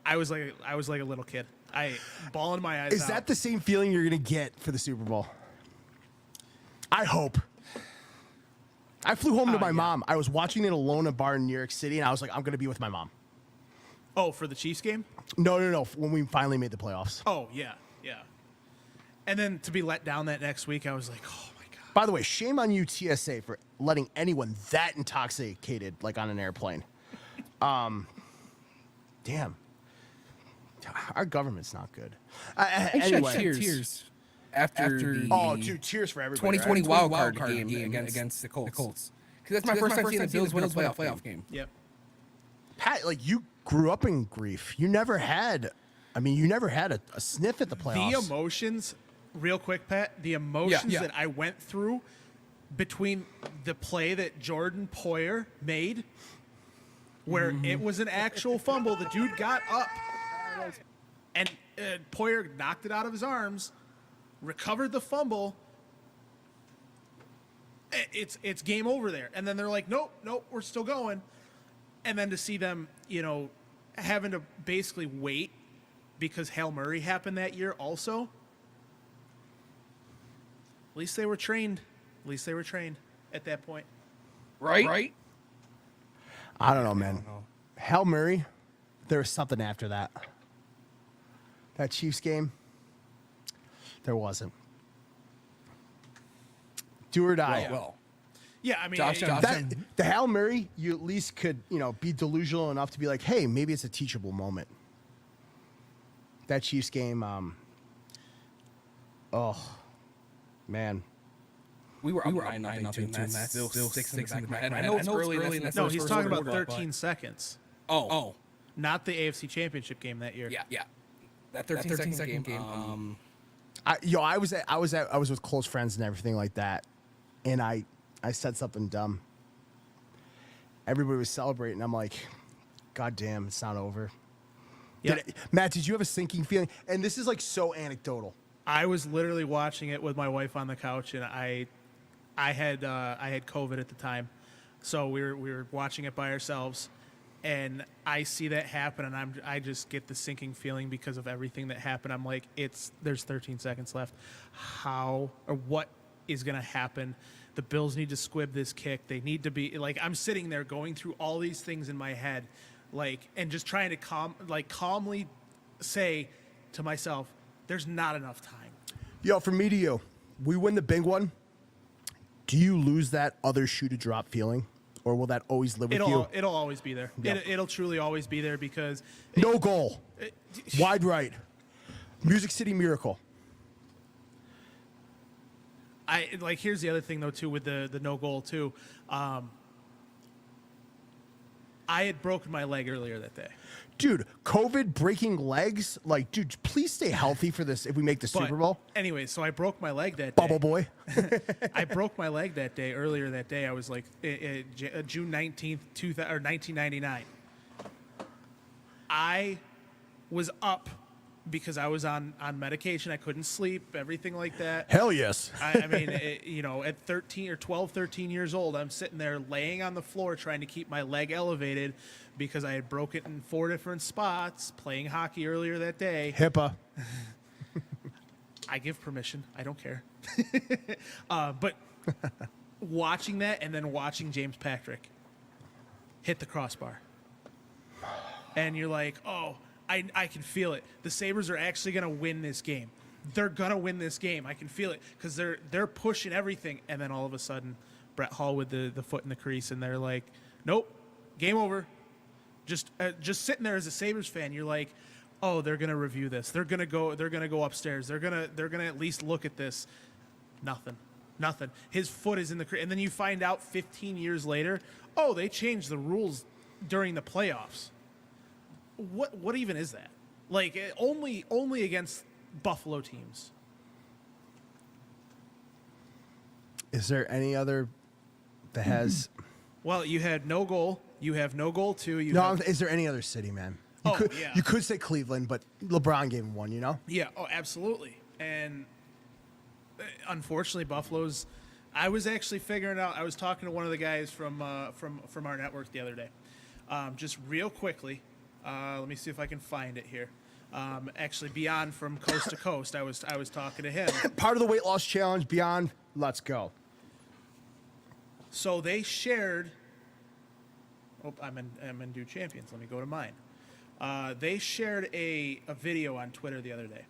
I was like a little kid. I bawling my eyes out. Is that the same feeling you're gonna get for the Super Bowl? I hope. I flew home to my mom. I was watching it alone in a bar in New York City, and I was like, I'm gonna be with my mom. Oh, for the Chiefs game? No. When we finally made the playoffs. Oh, yeah. And then to be let down that next week, I was like, oh my God. By the way, shame on you, TSA, for letting anyone that intoxicated like on an airplane. Damn. Our government's not good. Anyway, tears after the tears for everybody. 2020 wild card game against the Colts. Because that's my first time seeing the Bills win a playoff game. Yep. Pat, like, you grew up in grief. You never had a sniff at the playoffs. The emotions, real quick, Pat, the emotions that I went through between the play that Jordan Poyer made, where it was an actual fumble. The dude got up, and Poyer knocked it out of his arms, recovered the fumble. It's game over there. And then they're like, nope, we're still going. And then to see them, having to basically wait because Hail Murray happened that year also. At least they were trained. At that point. Right? I don't know, man. Hail Murray, there was something after that. That Chiefs game, there wasn't. Do or die. Well. Yeah, I mean, The Hail Murray, you at least could, be delusional enough to be like, hey, maybe it's a teachable moment. That Chiefs game, man. We were up 9-0, and that still sticks in the back of my head. I know it's early. No, he's talking about 13 seconds. Oh. Not the AFC Championship game that year. Yeah. That 13-second game. I was with close friends and everything like that, and I said something dumb. Everybody was celebrating. I'm like, God damn, it's not over. Yep. Matt, did you have a sinking feeling? And this is like so anecdotal. I was literally watching it with my wife on the couch, and I had COVID at the time, so we were watching it by ourselves, and I see that happen, and I just get the sinking feeling because of everything that happened. I'm like, there's 13 seconds left. How or what is gonna happen? The Bills need to squib this kick. They need to be like, I'm sitting there going through all these things in my head, like, and just trying to calmly say to myself, there's not enough time. Yo, from me to you, we win the big one. Do you lose that other shoe to drop feeling, or will that always live with you? It'll always be there. Yep. It'll truly always be there because No goal, wide right, Music City Miracle. Here's the other thing though too with the no goal too. I had broken my leg earlier that day. Dude, COVID breaking legs. Like, dude, please stay healthy for this if we make the Super Bowl. Anyway, so I broke my leg that day. Bubble boy. I broke my leg that day. Earlier that day, I was like June 19th, 1999. I was up because I was on medication. I couldn't sleep, everything like that. Hell yes. I mean, at 13 years old, I'm sitting there laying on the floor trying to keep my leg elevated because I had broke it in 4 different spots playing hockey earlier that day. HIPAA. I give permission. I don't care. But watching that and then watching James Patrick hit the crossbar. And you're like, oh, I can feel it. The Sabres are actually going to win this game. They're going to win this game. I can feel it because they're pushing everything. And then all of a sudden, Brett Hull with the foot in the crease, and they're like, nope, game over. Just sitting there as a Sabres fan, you're like, oh, they're going to review this. They're going to go upstairs. They're going to at least look at this. Nothing. His foot is in the crease. And then you find out 15 years later, oh, they changed the rules during the playoffs. What even is that? Like only against Buffalo teams. Is there any other that has? Well, you had no goal. You have no goal too. Is there any other city, man? You could say Cleveland, but LeBron gave him one. You know? Yeah. Oh, absolutely. And unfortunately, Buffalo's. I was actually figuring out. I was talking to one of the guys from our network the other day. Just real quickly. Let me see if I can find it here. Actually, Beyond from Coast to Coast, I was talking to him. Part of the weight loss challenge, Beyond. Let's go. So they shared. Oh, I'm in Do Champions. Let me go to mine. They shared a video on Twitter the other day.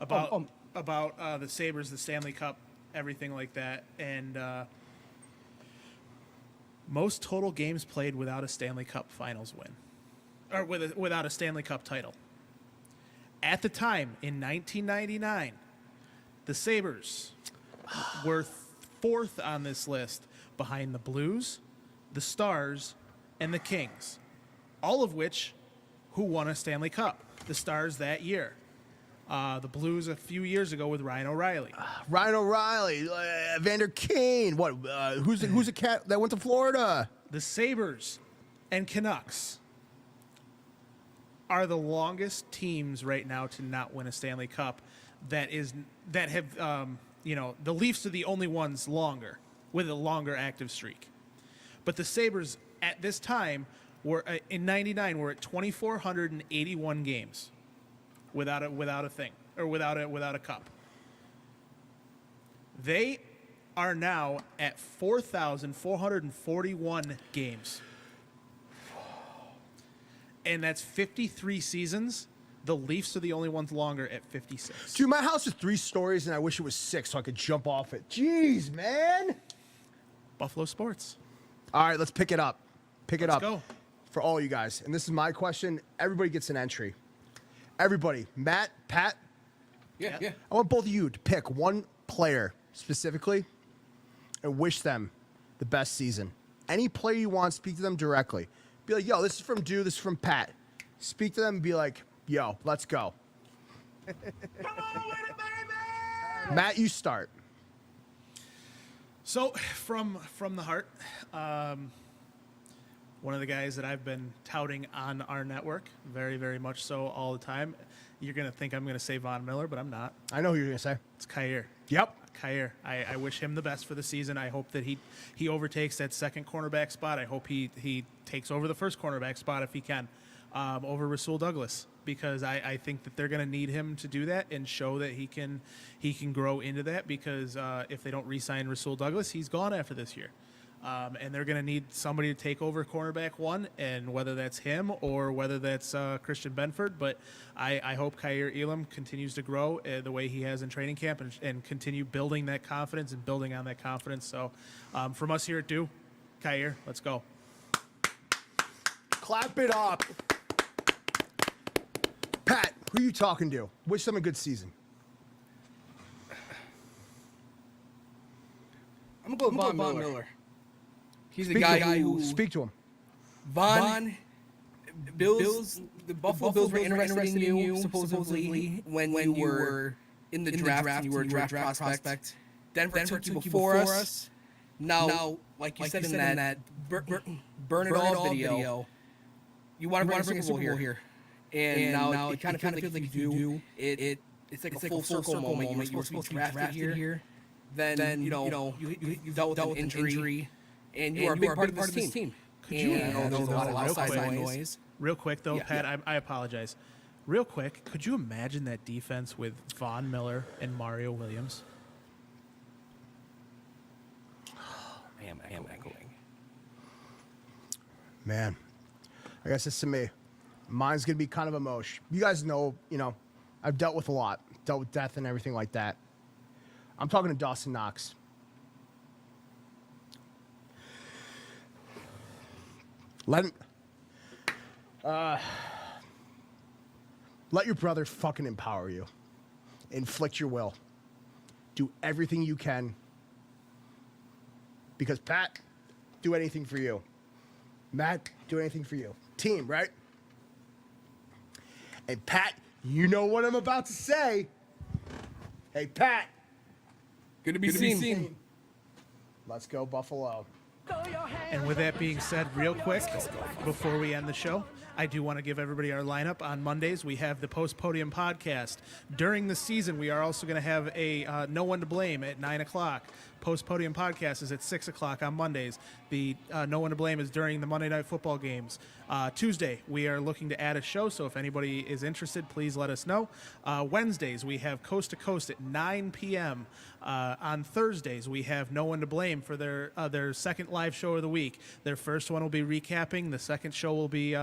About the Sabres, the Stanley Cup, everything like that, and. Most total games played without a Stanley Cup Finals win, or without a Stanley Cup title. At the time, in 1999, the Sabres were 4th on this list behind the Blues, the Stars, and the Kings, all of which who won a Stanley Cup. The Stars that year. The Blues a few years ago with Ryan O'Reilly. Vander Kane. What? Who's a cat that went to Florida? The Sabres and Canucks are the longest teams right now to not win a Stanley Cup. The Leafs are the only ones longer with a longer active streak. But the Sabres at this time were in '99 were at 2,481 games. Without a thing, or without a cup. They are now at 4,441 games. And that's 53 seasons. The Leafs are the only ones longer at 56. Dude, my house is 3 stories, and I wish it was 6 so I could jump off it. Jeez, man. Buffalo sports. All right, let's pick it up. Let's go. For all you guys. And this is my question. Everybody gets an entry. Everybody, Matt, Pat. Yeah. I want both of you to pick one player specifically and wish them the best season. Any player you want, speak to them directly. Be like, yo, this is from Dew, this is from Pat. Speak to them and be like, yo, let's go. Come on with it, baby! Matt, you start. So, from the heart, one of the guys that I've been touting on our network, very, very much so all the time. You're going to think I'm going to say Von Miller, but I'm not. I know who you're going to say. It's Kyer. Yep. Kyer. I wish him the best for the season. I hope that he overtakes that second cornerback spot. I hope he takes over the first cornerback spot if he can, over Rasul Douglas, because I think that they're going to need him to do that and show that he can grow into that, because if they don't re-sign Rasul Douglas, he's gone after this year. And they're going to need somebody to take over cornerback 1, and whether that's him or whether that's Christian Benford. But I hope Kaiir Elam continues to grow the way he has in training camp and continue building that confidence and building on that confidence. So from us here at Dew, Kaiir, let's go. Clap it up. Pat, who you talking to? Wish them a good season. I'm going to go with Von Miller. He's the Speak guy to him. who... Speak to him. Von Bills, the Buffalo Bills were interested in you supposedly when you were in the draft and you were a draft prospect. Denver took you before us. Now, like you said in that Burn It All video, you want to bring a Super Bowl here. And now it kind of feels like you do. It's like a full circle moment. You were supposed to be drafted here. Then you dealt with an injury, and you are a big part of this team. Could you there's a lot of outside noise. Real quick, though, Yeah, Pat, yeah. I apologize. Real quick, could you imagine that defense with Von Miller and Mario Williams? I am echoing. Man, I guess it's to me. Mine's going to be kind of emotional. You guys know, I've dealt with a lot. Dealt with death and everything like that. I'm talking to Dawson Knox. Let your brother fucking empower you. Inflict your will. Do everything you can. Because Pat, do anything for you. Matt, do anything for you. Team, right? And Pat, you know what I'm about to say. Hey, Pat. Good to be seen. Let's go, Buffalo. And with that being said, real quick, before we end the show, I do want to give everybody our lineup. On Mondays, we have the Post Podium podcast. During the season, we are also going to have a No One to Blame at 9 o'clock. Post Podium podcast is at 6 o'clock on Mondays. The No One to Blame is during the Monday Night Football games. Tuesday, we are looking to add a show, so if anybody is interested, please let us know. Wednesdays, we have Coast to Coast at 9 p.m. On Thursdays, we have No One to Blame for their second live show of the week. Their first one will be recapping. The second show will be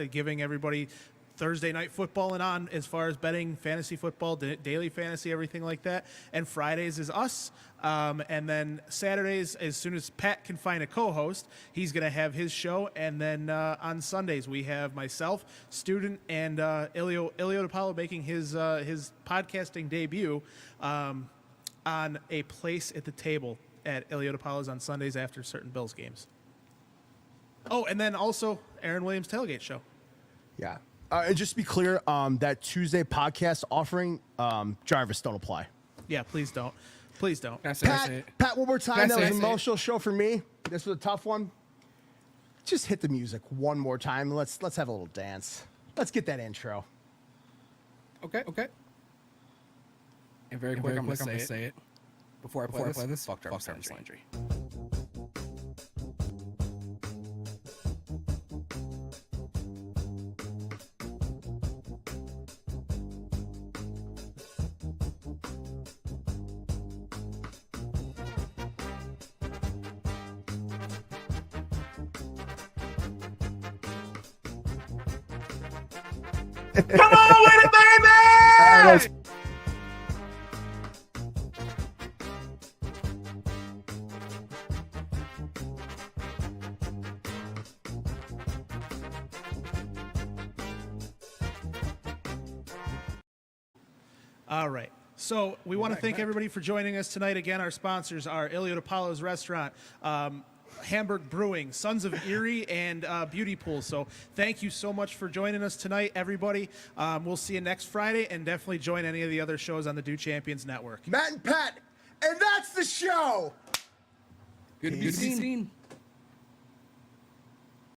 giving everybody Thursday night football and on as far as betting, fantasy football, daily fantasy, everything like that. And Fridays is us. And then Saturdays, as soon as Pat can find a co-host, he's going to have his show. And then on Sundays, we have myself, Student, and Ilio DiPaolo making his podcasting debut on A Place at the Table at Ilio DiPaolo's on Sundays after certain Bills games. Oh, and then also Aaron Williams' Tailgate Show. Yeah. And just to be clear, that Tuesday podcast offering, Jarvis, don't apply. Yeah, please don't. Please don't. That's it. Pat, one more time. That's That was it. an emotional show for me. This was a tough one. Just hit the music one more time. Let's have a little dance. Let's get that intro. Okay. And very quick, I'm going to say it. Before I play this, fuck Jarvis Landry. Come on with it, baby! All right. So we want to thank everybody for joining us tonight. Again, our sponsors are Ilio DiPaolo's Restaurant, Hamburg Brewing, Sons of Erie, and Beauty Pool. So thank you so much for joining us tonight, everybody. We'll see you next Friday, and definitely join any of the other shows on the Dew Champions Network. Matt and Pat, and that's the show. Good to be seen.